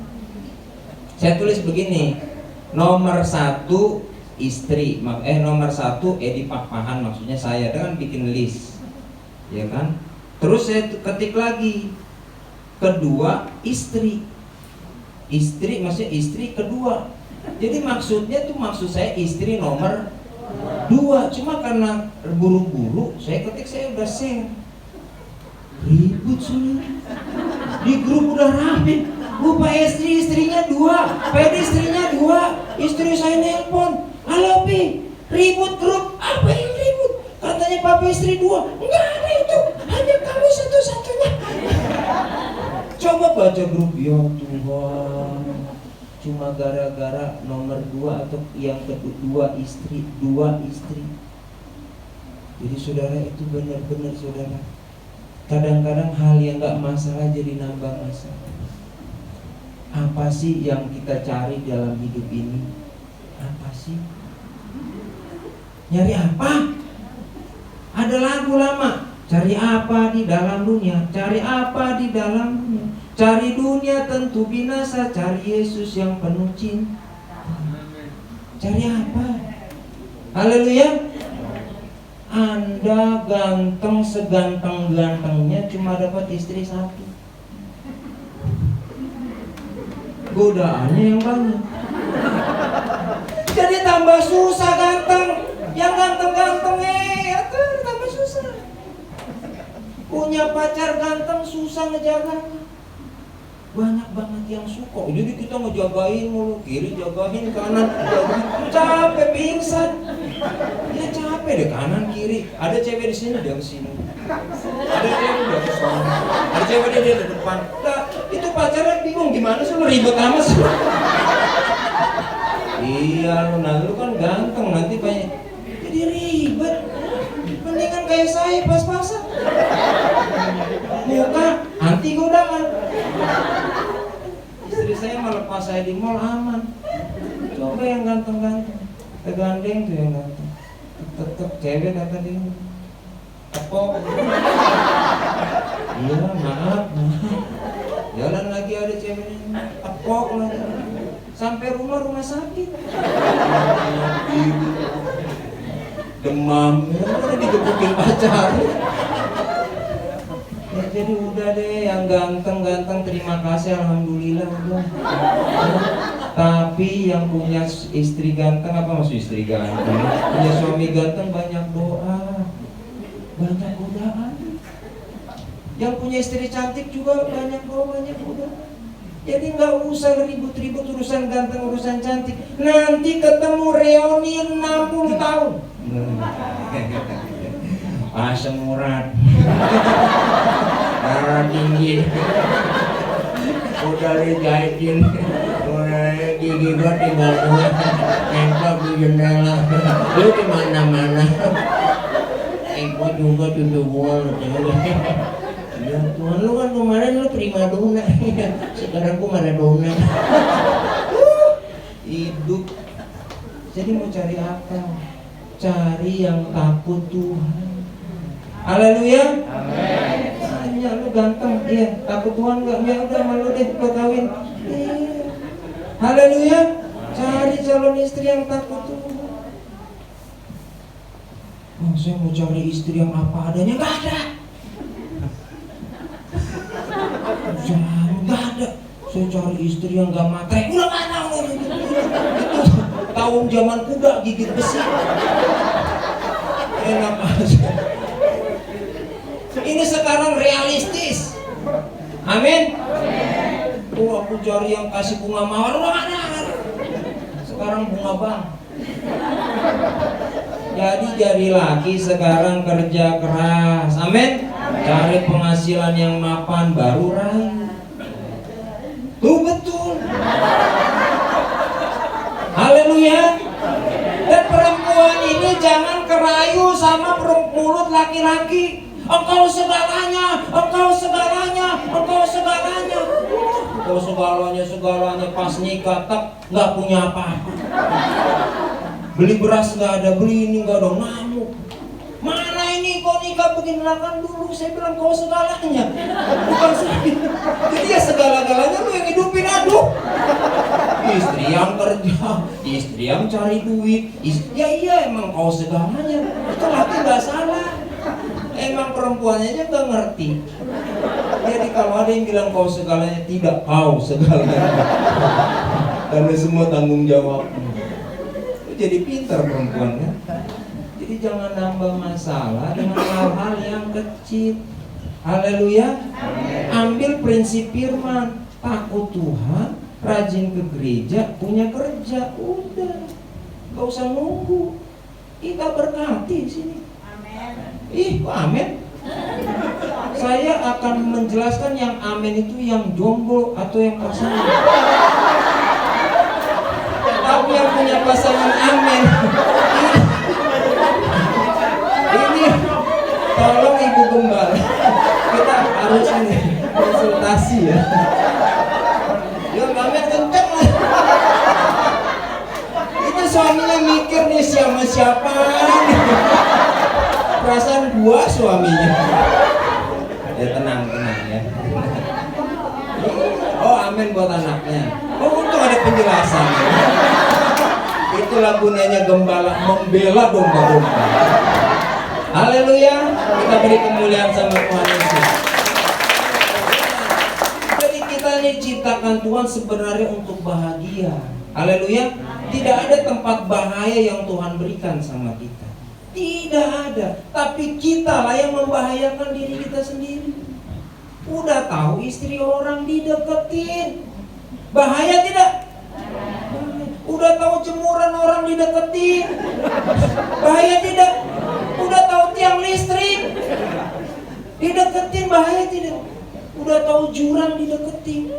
E: Saya tulis begini, nomor 1 istri, nomor 1 Edi Pakpahan, maksudnya saya dengan bikin list, ya kan. Terus saya ketik lagi, kedua istri, maksudnya istri kedua. Jadi maksud saya istri nomor 2. Cuma karena buru-buru saya ketik, saya udah share. Ribut saudara. Di grup udah rame. Pak istrinya 2, Pedi istrinya 2, istri saya nelpon. Halo Pi, ribut grup. Apa yang ribut? Katanya papa istri 2. Enggak ada itu, hanya kamu satu-satunya. Coba baca grup, ya Tuhan. Cuma gara-gara nomor 2 atau yang kedua istri, 2 istri. Jadi saudara, itu benar-benar saudara, kadang-kadang hal yang gak masalah jadi nambah masalah. Apa sih yang kita cari dalam hidup ini? Apa sih? Nyari apa? Ada lagu lama, cari apa di dalam dunia? Cari apa di dalam dunia? Cari dunia tentu binasa, cari Yesus yang penuh cinta. Cari apa? Haleluya. Anda ganteng seganteng-gantengnya cuma dapat istri satu. Godaannya yang banyak. Jadi tambah susah ganteng. Yang ganteng-ganteng tambah susah. Punya pacar ganteng susah ngejaganya. Banyak banget yang suka. Jadi kita ngejagain mulu, kiri jagain, kanan jagain. Capek pingsan. Ya capek deh, kanan kiri. Ada cewek di sini, dia ke sini. Ada cewek dia ke sana. Ada cewek dia di depan. Nah, itu pacarnya bingung gimana sih, lu ribet amat sih. Iya lu kan ganteng, nanti banyak jadi ribet. Mendingan kayak saya pas-pasan. Muka anti godaan. Istri saya melepas saya di mall aman. Coba yang ganteng-ganteng, tegandeng tuh yang ganteng. Tetep cewek kata dia. Tepok. Iya maaf. Jalan lagi ada ceweknya. Tepok lagi. Sampai rumah sakit. Demam, udah digebukin pacar. Ya, jadi udah deh yang ganteng-ganteng terima kasih alhamdulillah udah. Tapi yang punya istri ganteng, apa maksud istri ganteng? Punya suami ganteng banyak doa, banyak godaan. Yang punya istri cantik juga banyak doa, banyak godaan. Jadi nggak usah ribut-ribut urusan ganteng, urusan cantik. Nanti ketemu reuni 60 tahun. Asam urat, darah tinggi, udah dijahitin, udah gigi gua tinggal dua, nempel di jendela. Lu di mana-mana. Gua juga tutup gua. Ya Tuhan, lu kan kemarin lu prima dona, sekarang gua mana dona. Hidup. Jadi mau cari apa? Cari yang takut Tuhan. Haleluya. Amin. Hanya lu ganteng, iya. Takut Tuhan enggak? Ya udah malu deh, lu kawin. Iya. Haleluya. Cari calon istri yang takut Tuhan. Oh, saya mau cari istri yang apa adanya, enggak ada. Enggak ada. Saya cari istri yang enggak matre. Udah mana itu tahun zaman kuda gigit besi. Enak aja. Ini sekarang realistis. Amin. Oh, aku cari yang kasih bunga mawar, udah ada. Sekarang bunga bang. Jadi laki sekarang kerja keras. Amin. Cari penghasilan yang mapan baru raih. Tuh betul. Haleluya. Dan perempuan ini jangan kerayu sama mulut laki-laki. Engkau segalanya, engkau segalanya, engkau segalanya. Engkau segalanya pas nikah tak nggak punya apa-apa. Beli beras nggak ada, beli ini nggak ada, ngamuk. Mana ini kau nikah begini kan dulu saya bilang kau segalanya, bukan saya. Jadi ya segala-galanya lu yang hidupin, aduh. Istri yang kerja, istri yang cari duit, ya iya emang kau segalanya. Itu laki nggak salah. Emang perempuannya aja nggak ngerti. Jadi kalau ada yang bilang kau segalanya, tidak, kau segalanya. Karena semua tanggung jawab. Jadi pintar perempuannya. Jadi jangan nambah masalah dengan hal-hal yang kecil. Haleluya. Ambil prinsip firman, takut Tuhan, rajin ke gereja, punya kerja, udah. Gak usah nunggu. Kita berkati di sini. Ih, kok amin? Saya akan menjelaskan yang amin itu yang jomblo atau yang pasangan. Tapi yang punya pasangan amin. Ini tolong Ibu Gembala. Kita harus ini konsultasi ya. Ya nggak suaminya mikir nih siapa nih. Perasaan gua suaminya. Ya tenang ya. Oh amin buat anaknya. Oh untung ada penjelasan. Itu lagu nyanyi gembala membela domba-domba. Haleluya. Kita beri kemuliaan sama Tuhan Yesus. Jadi kita ini ciptakan Tuhan sebenarnya untuk bahagia. Haleluya. Tidak ada tempat bahaya yang Tuhan berikan sama kita. Tidak ada. Tapi kita lah yang membahayakan diri kita sendiri. Udah tahu istri orang dideketin, bahaya tidak? Udah tahu jemuran orang dideketin, bahaya tidak? Udah tahu tiang listrik dideketin, bahaya tidak? Udah tahu jurang dideketin.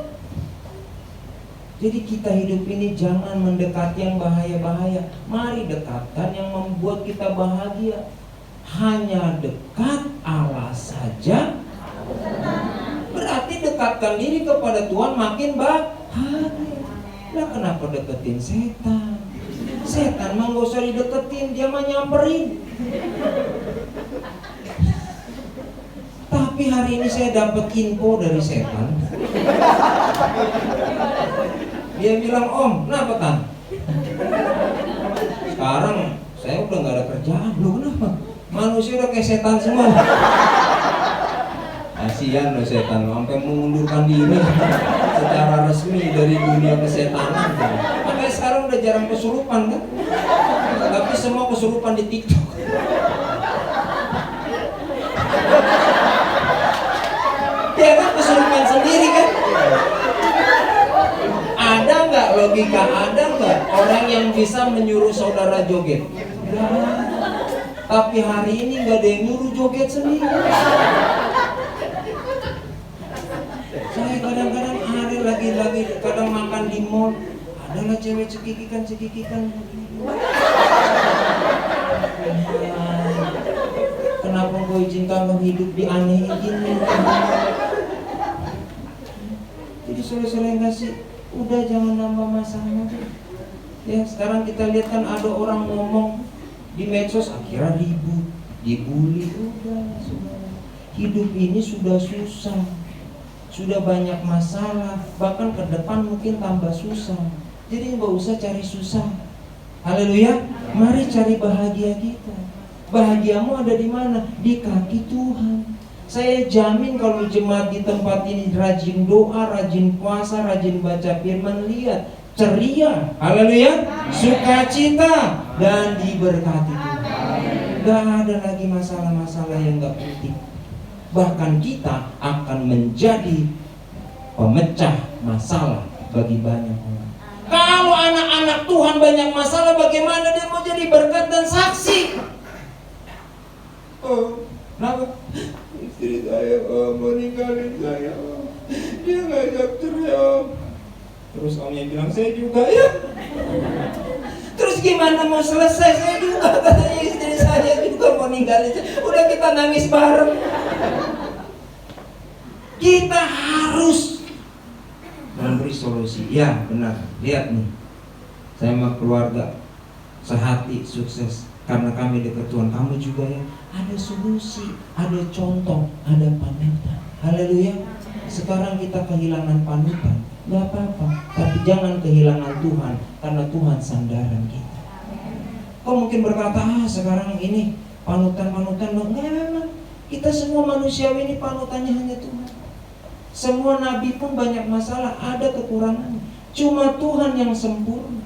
E: Jadi kita hidup ini jangan mendekati yang bahaya-bahaya. Mari dekatkan yang membuat kita bahagia. Hanya dekat Allah saja. Berarti dekatkan diri kepada Tuhan makin bahagia. Lah kenapa deketin setan? Setan mah gak usah dideketin, dia mah nyamperin. Tapi hari ini saya dapat info dari setan. Dia bilang, Om, kenapa Tan? Sekarang saya udah gak ada kerjaan. Loh kenapa? Manusia udah kayak setan semua. Kasihan loh setan, sampai mengundurkan diri secara resmi dari dunia kesetanan. Makanya sekarang udah jarang kesurupan kan? Tapi semua kesurupan di TikTok. Dia kan kesurupan sendiri kan? Ada nggak logika, ada nggak orang yang bisa menyuruh saudara joget? Nggak. Tapi hari ini nggak ada yang nyuruh joget sendiri. Saya kadang-kadang ada lagi kadang makan di mall, adalah cewek cekikikan. Kenapa kau izinkan kau hidup di aneh gini? Jadi sore-sore yang kasih, udah jangan nambah masalah. Ya sekarang kita lihat kan ada orang ngomong di medsos akhirnya ribut, dibully. Udah. Hidup ini sudah susah. Sudah banyak masalah, bahkan ke depan mungkin tambah susah. Jadi nggak usah cari susah. Haleluya. Mari cari bahagia kita. Bahagiamu ada di mana? Di kaki Tuhan. Saya jamin kalau jemaat di tempat ini rajin doa, rajin puasa, rajin baca firman, lihat ceria. Haleluya. Sukacita dan diberkati Tuhan. Gak ada lagi masalah-masalah yang gak penting. Bahkan kita akan menjadi pemecah masalah bagi banyak orang. Kalau anak-anak Tuhan banyak masalah, bagaimana dia mau jadi berkat dan saksi? Oh, kenapa? Istri saya mau ninggalin saya. Dia ngajak cerai. Terus omnya bilang, saya juga ya. Terus gimana mau selesai? Saya juga, katanya istri saya juga mau ninggalin saya. Udah kita nangis bareng. Kita harus memberi solusi. Ya benar, lihat nih, saya sama keluarga sehati sukses karena kami dekat Tuhan. Kamu juga ya, ada solusi, ada contoh, ada panutan. Haleluya. Sekarang kita kehilangan panutan, gak apa-apa, tapi jangan kehilangan Tuhan, karena Tuhan sandaran kita. Kau mungkin berkata, sekarang ini panutan-panutan. Enggak, memang kita semua manusia ini panutannya hanya Tuhan. Semua nabi pun banyak masalah, ada kekurangan. Cuma Tuhan yang sempurna.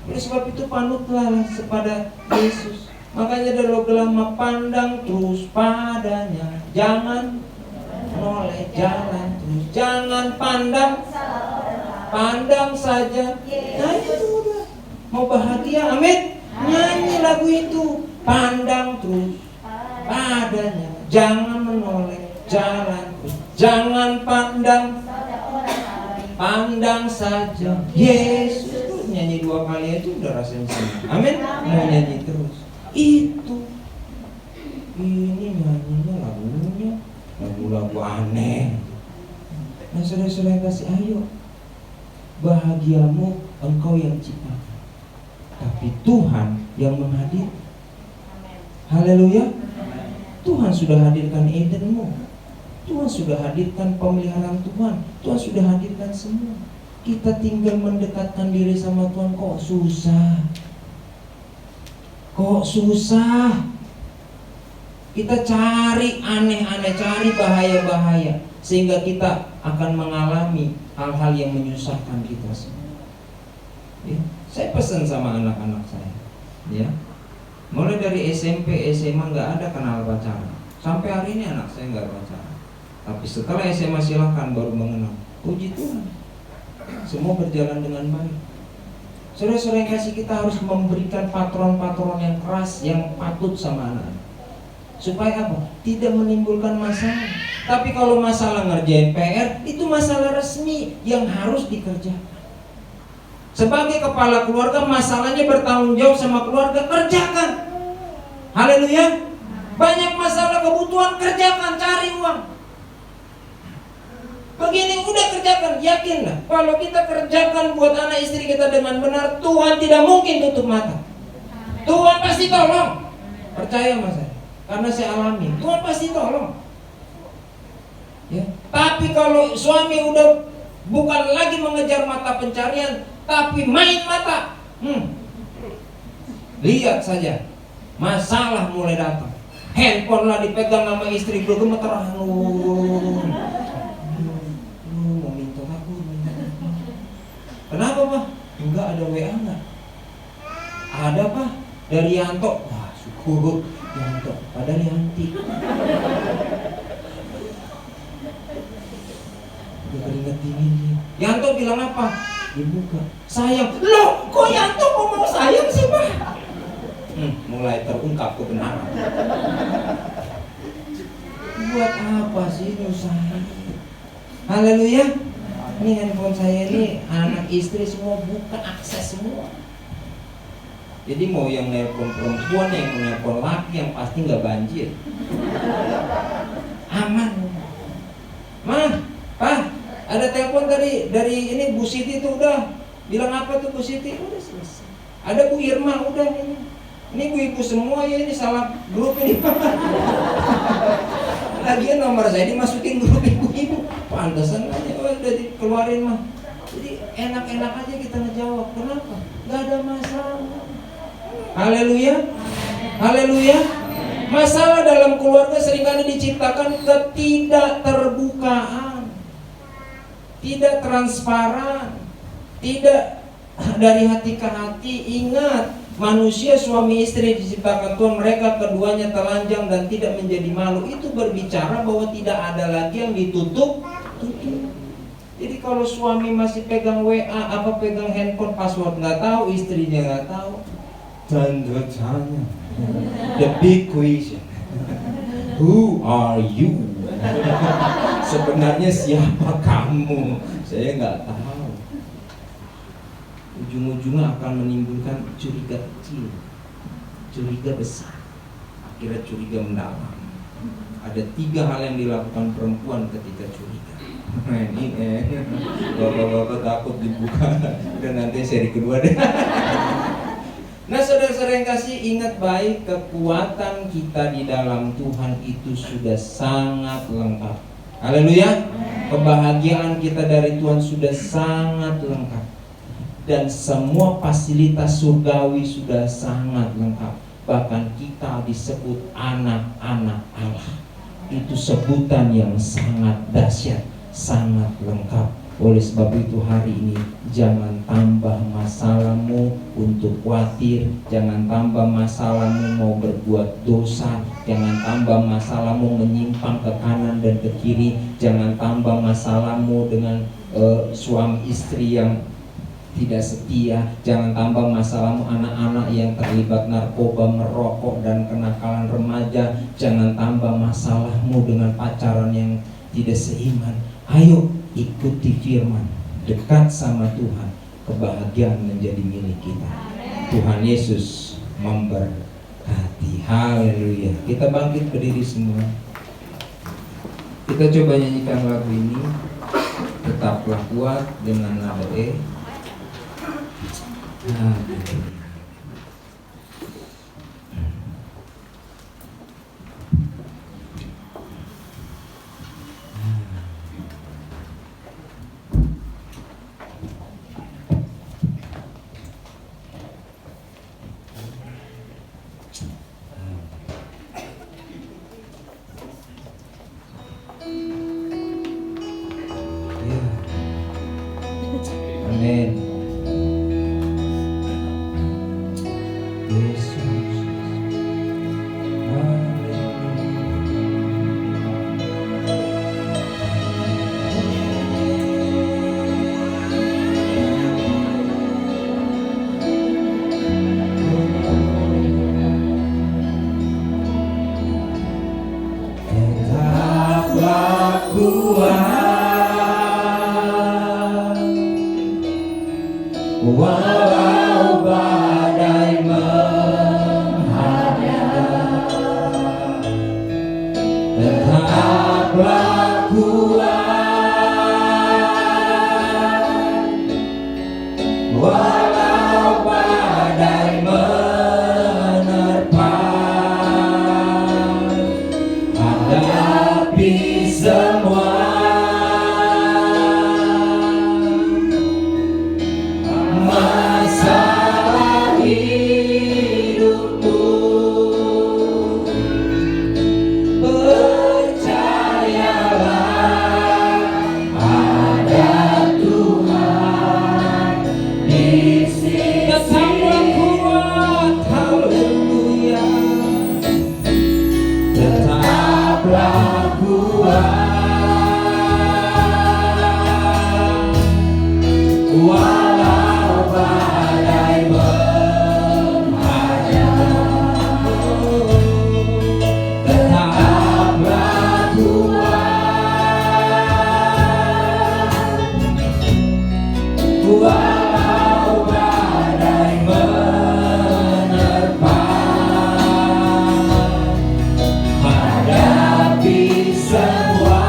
E: Oleh sebab itu panutlah kepada Yesus. Makanya ada logo lama, pandang terus padanya, jangan noleh, jalan terus, jangan pandang saja. Nah itu udah. Mau bahagia, amin. Nyanyi lagu itu, pandang terus padanya, jangan menoleh, jalan terus. Jangan pandang saja Yesus. Nyanyi 2 kali aja udah rasanya senang. Amin. Mau nyanyi terus. Itu ini nyanyinya lagunya lagu-lagu aneh. Nah saudara-saudara yang kasih, ayo, bahagiamu engkau yang ciptakan. tapi Tuhan yang menghadirkan. Haleluya. Tuhan sudah hadirkan Edenmu, Tuhan sudah hadirkan pemeliharaan Tuhan, Tuhan sudah hadirkan semua. Kita tinggal mendekatkan diri sama Tuhan. Kok susah? Kok susah? Kita cari aneh-aneh, cari bahaya-bahaya, sehingga kita akan mengalami hal-hal yang menyusahkan kita semua. Ya, saya pesan sama anak-anak saya, ya, mulai dari SMP, SMA nggak ada kenal pacaran. Sampai hari ini anak saya nggak pacaran. Tapi setelah SMA silahkan baru mengenal. Puji Tuhan, semua berjalan dengan baik. Saudara-saudara yang kasih, kita harus memberikan patron-patron yang keras, yang patut sama anak-anak. Supaya apa? Tidak menimbulkan masalah. Tapi kalau masalah ngerjain PR, itu masalah resmi yang harus dikerjakan. Sebagai kepala keluarga, masalahnya bertanggung jawab sama keluarga, kerjakan. Haleluya. Banyak masalah kebutuhan, kerjakan, cari uang. Begini udah kerjakan, yakinlah kalau kita kerjakan buat anak istri kita dengan benar, Tuhan tidak mungkin tutup mata. Tuhan pasti tolong. Percaya sama saya, karena saya alami, Tuhan pasti tolong. Ya. Tapi kalau suami udah bukan lagi mengejar mata pencarian, tapi main mata, lihat saja masalah mulai datang. Handphone lah dipegang sama istri, gemeteran. Mau minta aku. Kenapa Pak? Enggak ada WA enggak? Ada Pak, dari Yanto. Wah syukur Yanto, padahal Yanti. Udah keringet dingin dia. Yanto bilang apa? Dibuka. Sayang. Loh, kok Yanto ngomong sayang sih Pak? Mulai terungkap kebenaran. Buat apa sih nyusahin? Haleluya. Ini handphone saya ini, anak istri semua buka, akses semua. Jadi mau yang nelpon perempuan, yang nelpon laki, yang pasti nggak banjir. Aman. Mah, Pak, ada telepon tadi dari ini Bu Siti tuh udah. Bilang apa tuh Bu Siti? Udah selesai. Ada Bu Irma, udah ini. Ini ibu-ibu semua ya, ini salah grup ini. Lagian nomor saya dimasukin grup ibu-ibu. Pantesan aja udah dikeluarin mah. Jadi enak-enak aja kita ngejawab. Kenapa? Gak ada masalah. Haleluya. Haleluya. Masalah dalam keluarga seringkali diciptakan ketidakterbukaan, tidak transparan, tidak dari hati ke hati. Ingat, manusia suami istri diciptakan Tuhan, mereka keduanya telanjang dan tidak menjadi malu. Itu berbicara bahwa tidak ada lagi yang ditutup. Jadi kalau suami masih pegang WA, pegang handphone, password nggak tahu, istrinya nggak tahu, tanda tanya, the big question, who are you? Sebenarnya siapa kamu? Saya nggak tahu. Ujung-ujungnya akan menimbulkan curiga kecil, curiga besar, akhirnya curiga mendalam. Ada 3 hal yang dilakukan perempuan ketika curiga. Ini bapak-bapak takut dibuka. Dan nanti seri kedua deh. Nah saudara-saudara yang kasih, ingat baik, kekuatan kita di dalam Tuhan itu sudah sangat lengkap. Haleluya. Kebahagiaan kita dari Tuhan sudah sangat lengkap. Dan semua fasilitas surgawi sudah sangat lengkap. Bahkan kita disebut anak-anak Allah. Itu sebutan yang sangat dahsyat, sangat lengkap. Oleh sebab itu hari ini jangan tambah masalahmu untuk khawatir, jangan tambah masalahmu mau berbuat dosa, jangan tambah masalahmu menyimpang ke kanan dan ke kiri, jangan tambah masalahmu dengan suami istri yang tidak setia, jangan tambah masalahmu anak-anak yang terlibat narkoba, merokok dan kenakalan remaja, jangan tambah masalahmu dengan pacaran yang tidak seiman. Ayo ikuti firman, dekat sama Tuhan, kebahagiaan menjadi milik kita. Tuhan Yesus memberkati. Haleluya. Kita bangkit berdiri semua. Kita coba nyanyikan lagu ini, Tetaplah Kuat, dengan nada E. Haleluya. Amin. Yesus. Tetaplah kuat, walau badai menghadap. Tetaplah kuat, walau badai menerpa. Hadapi semua masalah hidupmu. Percayalah ada Tuhan di sisi. Tetaplah kuat, haleluya. Tetaplah kuat, walau badai menghadap. Tetaplah kuat, walau badai menerpa. Hadapi semua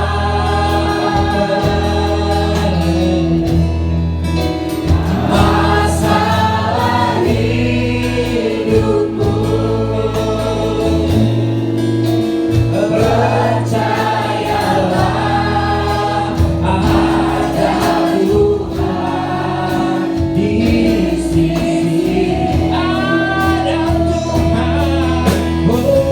E: masalah hidupmu. Percayalah ada Tuhan di sisi. Ada Tuhan, oh.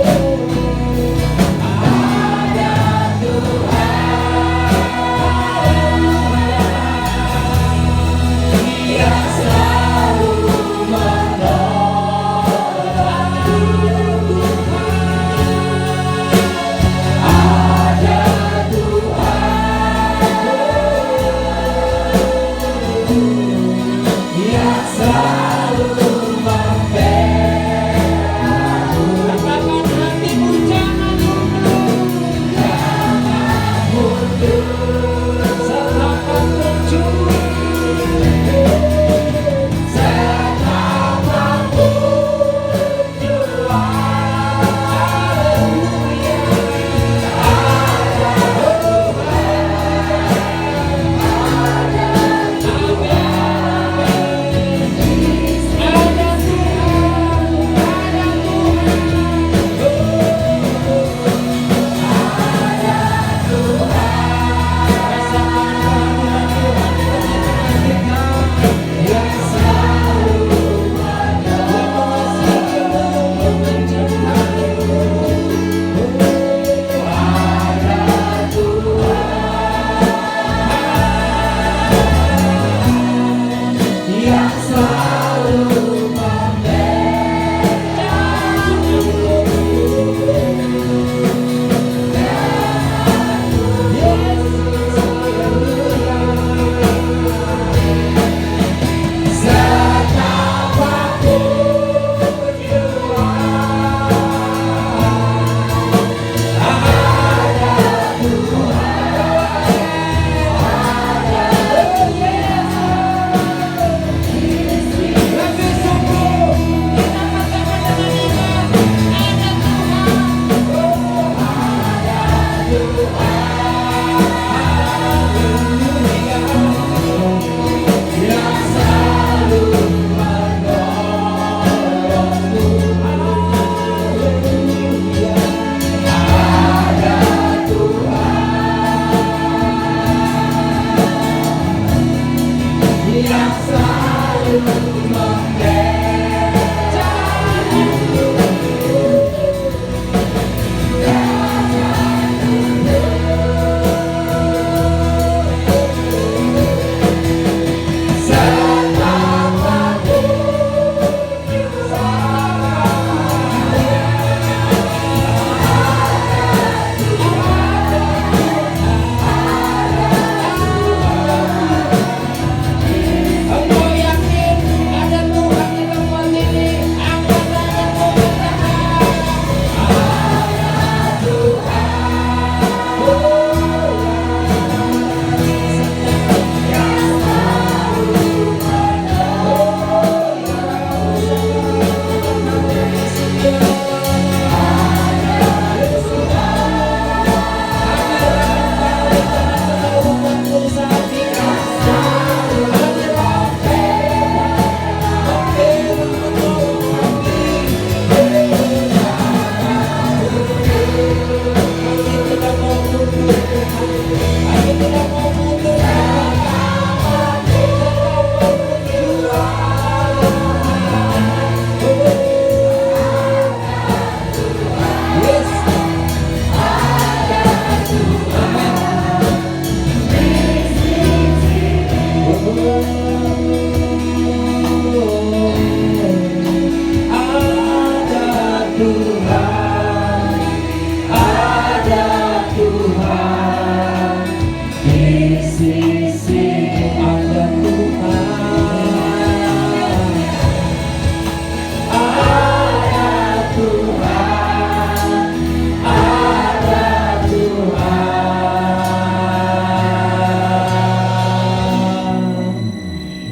E: Sa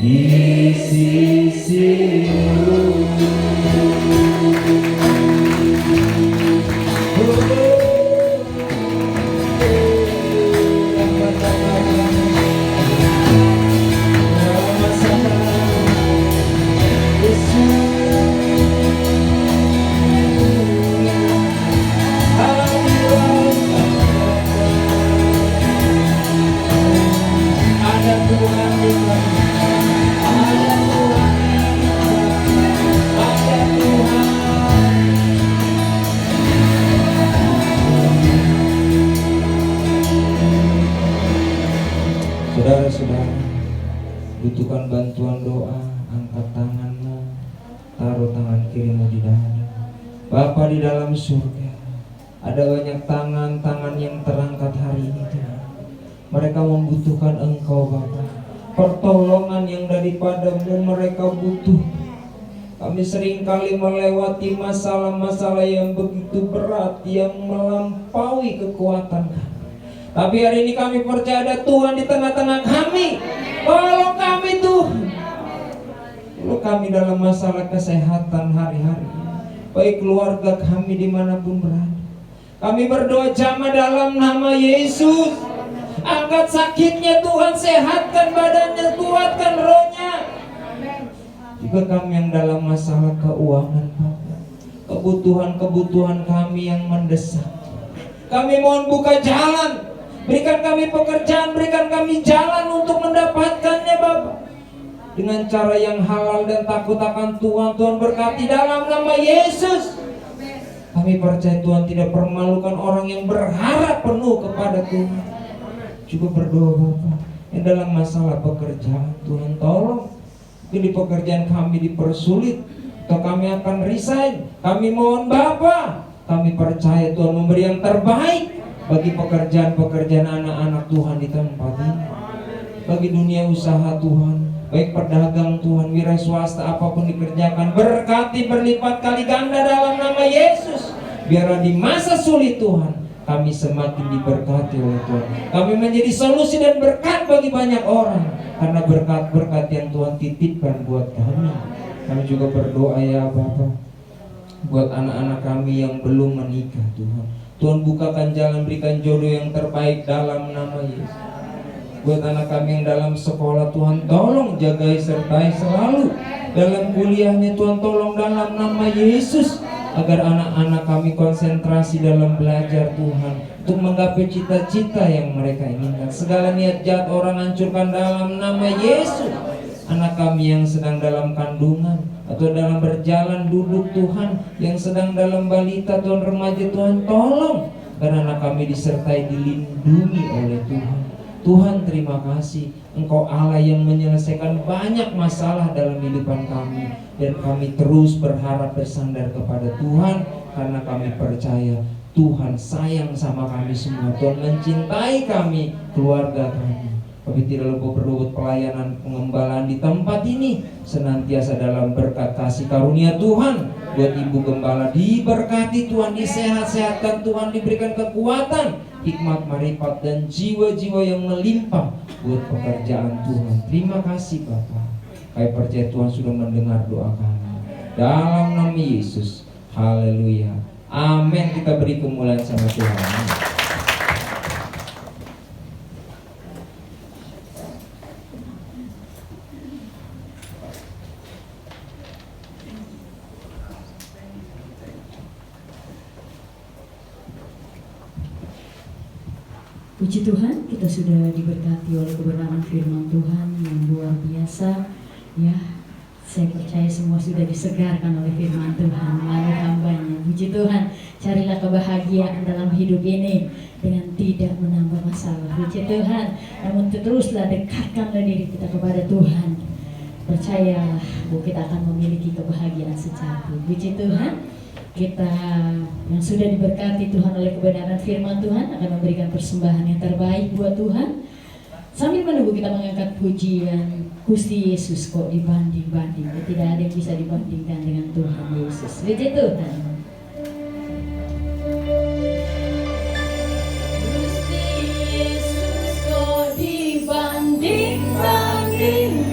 E: di sisimu. Saudara-saudara, butuhkan bantuan doa, angkat tanganmu, taruh tangan kirimu di dada. Bapa di dalam surga, ada banyak tangan-tangan yang terangkat hari ini Tuhan. Mereka membutuhkan Engkau Bapa, pertolongan yang daripadamu mereka butuh. Kami seringkali melewati masalah-masalah yang begitu berat, yang melampaui kekuatan kami. Tapi hari ini kami percaya ada Tuhan di tengah-tengah kami. Tolong kami Tuhan. Tolong kami dalam masalah kesehatan hari-hari, baik keluarga kami dimanapun berada. Kami berdoa jamaah dalam nama Yesus. Angkat sakitnya Tuhan, sehatkan badannya, kuatkan rohnya. Juga kami yang dalam masalah keuangan Bapak, kebutuhan-kebutuhan kami yang mendesak, kami mohon buka jalan. Berikan kami pekerjaan, berikan kami jalan untuk mendapatkannya Bapak, dengan cara yang halal dan takut akan Tuhan. Tuhan berkati dalam nama Yesus. Kami percaya Tuhan tidak permalukan orang yang berharap penuh kepada Tuhan. Coba berdoa Bapak, yang dalam masalah pekerjaan Tuhan tolong. Mungkin di pekerjaan kami dipersulit, atau kami akan resign. Kami mohon Bapak, kami percaya Tuhan memberi yang terbaik bagi pekerjaan-pekerjaan anak-anak Tuhan di tempat ini, bagi dunia usaha Tuhan, baik pedagang Tuhan, wira swasta apapun dikerjakan, berkati berlipat kali ganda dalam nama Yesus. Biarlah di masa sulit Tuhan, kami semakin diberkati oleh Tuhan. Kami menjadi solusi dan berkat bagi banyak orang, karena berkat-berkat yang Tuhan titipkan buat kami. Kami juga berdoa ya Bapak, buat anak-anak kami yang belum menikah Tuhan. Tuhan bukakan jalan, berikan jodoh yang terbaik dalam nama Yesus. Buat anak kami yang dalam sekolah Tuhan, tolong jagai sertai selalu. Dalam kuliahnya Tuhan tolong dalam nama Yesus, agar anak-anak kami konsentrasi dalam belajar Tuhan, untuk menggapai cita-cita yang mereka inginkan. Segala niat jahat orang hancurkan dalam nama Yesus. Anak kami yang sedang dalam kandungan atau dalam berjalan duduk Tuhan, yang sedang dalam balita Tuhan, remaja Tuhan, tolong, karena anak kami disertai, dilindungi oleh Tuhan. Tuhan terima kasih, Engkau Allah yang menyelesaikan banyak masalah dalam kehidupan kami, dan kami terus berharap bersandar kepada Tuhan, karena kami percaya Tuhan sayang sama kami semua. Tuhan mencintai kami, keluarga kami. Kami tidak lupa berbuat pelayanan pengembalaan di tempat ini, senantiasa dalam berkat kasih karunia Tuhan. Buat Ibu Gembala diberkati Tuhan, disehat-sehatkan Tuhan, diberikan kekuatan, hikmat, marifat, dan jiwa-jiwa yang melimpah buat pekerjaan Tuhan. Terima kasih Bapak. Kami percaya Tuhan sudah mendengar doa kami. Dalam nama Yesus, haleluya, amin. Kita beri kemuliaan sama Tuhan.
A: Puji Tuhan, kita sudah diberkati oleh kebenaran firman Tuhan yang luar biasa. Ya, saya percaya semua sudah disegarkan oleh firman Tuhan melalui hambanya. Puji Tuhan, carilah kebahagiaan dalam hidup ini dengan tidak menambah masalah. Puji Tuhan, namun teruslah dekatkanlah diri kita kepada Tuhan. Percayalah bahwa kita akan memiliki kebahagiaan sejati. Puji Tuhan. Kita yang sudah diberkati Tuhan oleh kebenaran firman Tuhan akan memberikan persembahan yang terbaik buat Tuhan. Sambil menunggu kita mengangkat pujian, Gusti Yesus kok dibanding-banding. Tidak ada yang bisa dibandingkan dengan Tuhan Yesus. Puji Tuhan.
D: Gusti Yesus kok dibanding-banding.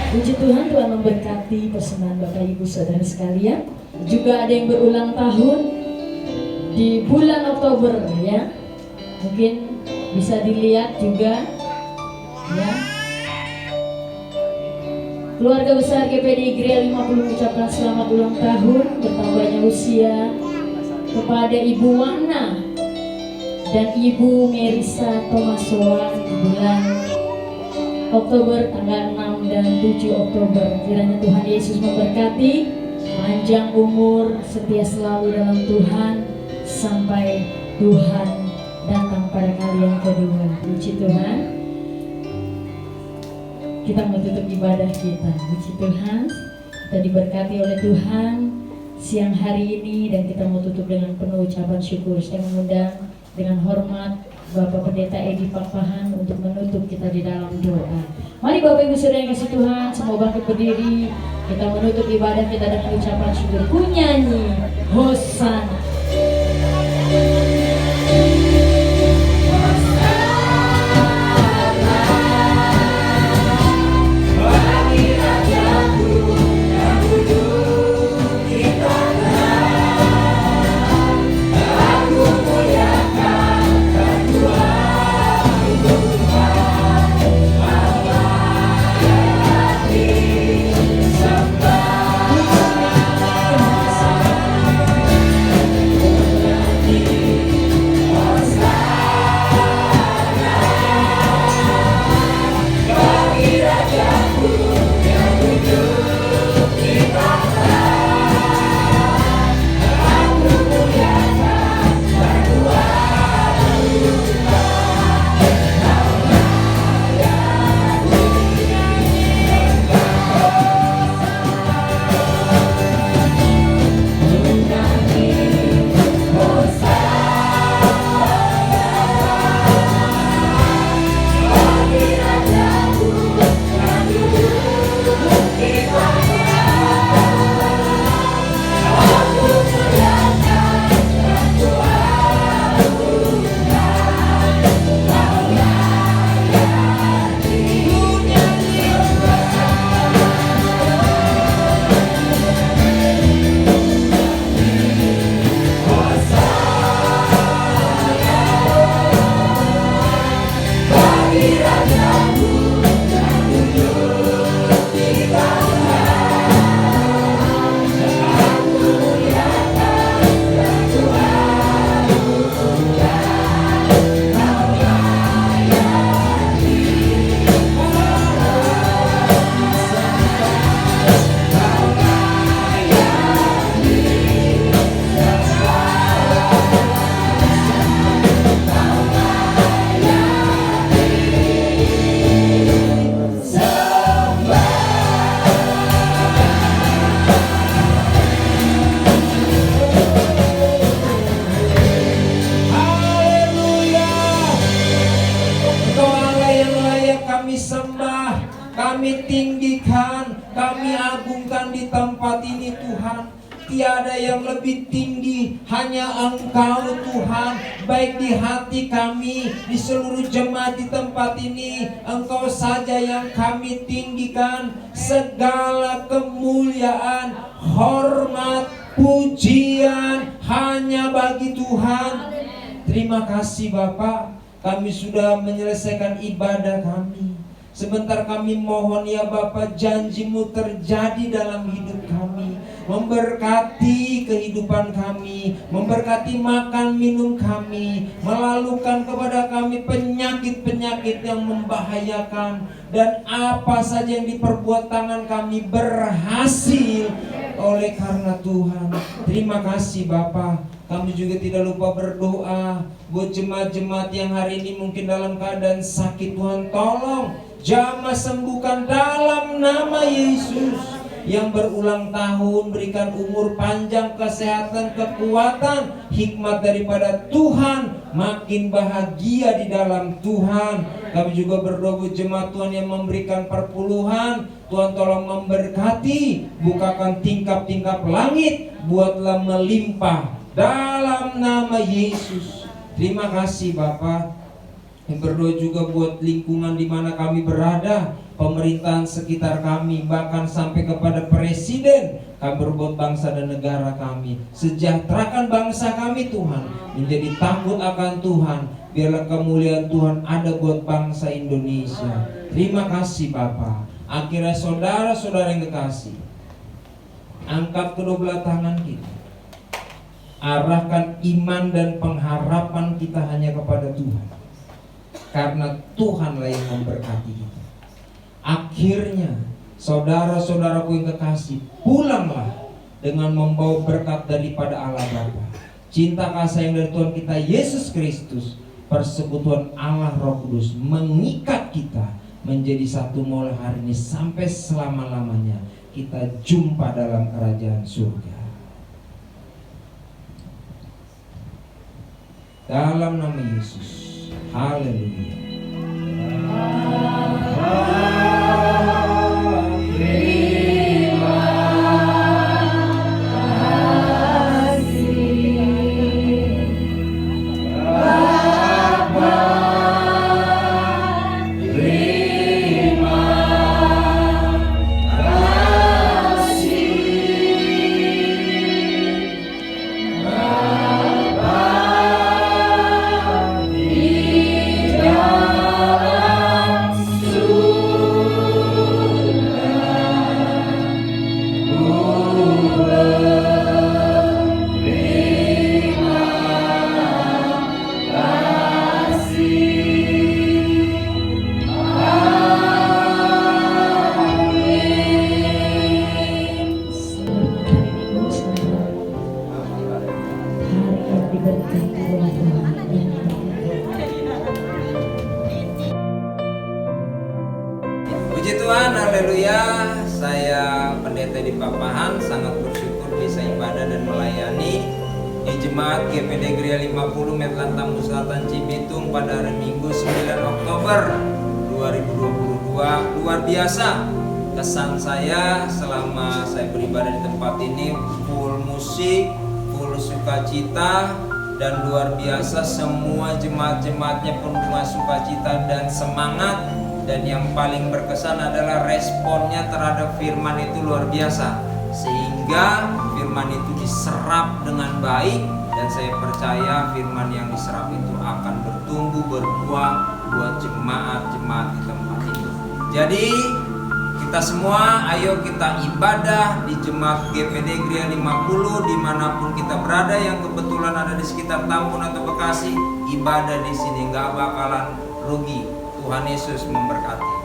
A: Puji Tuhan, Tuhan memberkati persembahan Bapak Ibu Saudara sekalian. Juga ada yang berulang tahun di bulan Oktober ya. Mungkin bisa dilihat juga ya. Keluarga besar GPD Igrea 50 mengucapkan selamat ulang tahun bertambahnya usia kepada Ibu Wana dan Ibu Merisa Tomasoa di bulan Oktober tanggal 6 dan 7 Oktober. Kiranya Tuhan Yesus memberkati, panjang umur, setia selalu dalam Tuhan sampai Tuhan datang pada kali yang kedua. Puji Tuhan. Kita menutup ibadah kita. Puji Tuhan, kita diberkati oleh Tuhan siang hari ini dan kita mau tutup dengan penuh ucapan syukur. Saya mengundang dengan hormat Bapak Pendeta Edi Papahan untuk menutup kita di dalam doa. Mari Bapak Ibu Saudara yang kasih Tuhan, semua bangkit berdiri. Kita menutup ibadah kita dengan ucapan syukur. Ku nyanyi Hosana.
E: Kami tinggikan, kami agungkan di tempat ini Tuhan. Tiada yang lebih tinggi, hanya Engkau Tuhan. Baik di hati kami, di seluruh jemaat di tempat ini, Engkau saja yang kami tinggikan. Segala kemuliaan, hormat, pujian hanya bagi Tuhan. Terima kasih Bapak, kami sudah menyelesaikan ibadah kami. Sebentar kami mohon ya Bapa, janji-Mu terjadi dalam hidup kami, memberkati kehidupan kami, memberkati makan minum kami, melalukan kepada kami penyakit-penyakit yang membahayakan, dan apa saja yang diperbuat tangan kami berhasil oleh karena Tuhan. Terima kasih Bapa. Kami juga tidak lupa berdoa buat jemaat-jemaat yang hari ini mungkin dalam keadaan sakit. Tuhan tolong jamah sembuhkan dalam nama Yesus. Yang berulang tahun berikan umur panjang, kesehatan, kekuatan, hikmat daripada Tuhan, makin bahagia di dalam Tuhan. Kami juga berdoa buat jemaat Tuhan yang memberikan perpuluhan. Tuhan tolong memberkati, bukakan tingkap-tingkap langit, buatlah melimpah dalam nama Yesus. Terima kasih Bapak. Yang berdoa juga buat lingkungan di mana kami berada. pemerintahan sekitar kami, bahkan sampai kepada presiden. Kami berbuat bangsa dan negara kami, sejahterakan bangsa kami Tuhan, menjadi takut akan Tuhan. Biarlah kemuliaan Tuhan ada buat bangsa Indonesia. Terima kasih Bapa. Akhirnya saudara-saudara yang kekasih, angkat kedua belah tangan kita, arahkan iman dan pengharapan kita hanya kepada Tuhan, karena Tuhanlah yang memberkati kita. Akhirnya saudara-saudaraku yang kekasih, pulanglah dengan membawa berkat daripada Allah Bapa, cinta kasih yang dari Tuhan kita Yesus Kristus, persekutuan Allah Roh Kudus mengikat kita menjadi satu mulai hari ini sampai selama-lamanya. Kita jumpa dalam kerajaan surga. Dalam nama Yesus. Haleluya. Puji Tuhan, haleluya. Saya Pendeta di Papahan sangat bersyukur bisa ibadah dan melayani di Jemaat GPD Gereja 50 Metlantang Selatan Cibitung pada hari Minggu 9 Oktober 2022. Luar biasa kesan saya selama saya beribadah di tempat ini, full musik, full sukacita, dan luar biasa semua jemaat-jemaatnya penuh dengan sukacita dan semangat. Dan yang paling berkesan adalah responnya terhadap firman itu luar biasa, sehingga firman itu diserap dengan baik. Dan saya percaya firman yang diserap itu akan bertumbuh berbuah buat jemaat-jemaat di tempat itu. Jadi kita semua ayo kita ibadah di Jemaat GPD Gereja 50 dimanapun kita berada, yang kebetulan ada di sekitar Tambun atau Bekasi. Ibadah di sini nggak bakalan rugi. Tuhan Yesus memberkati.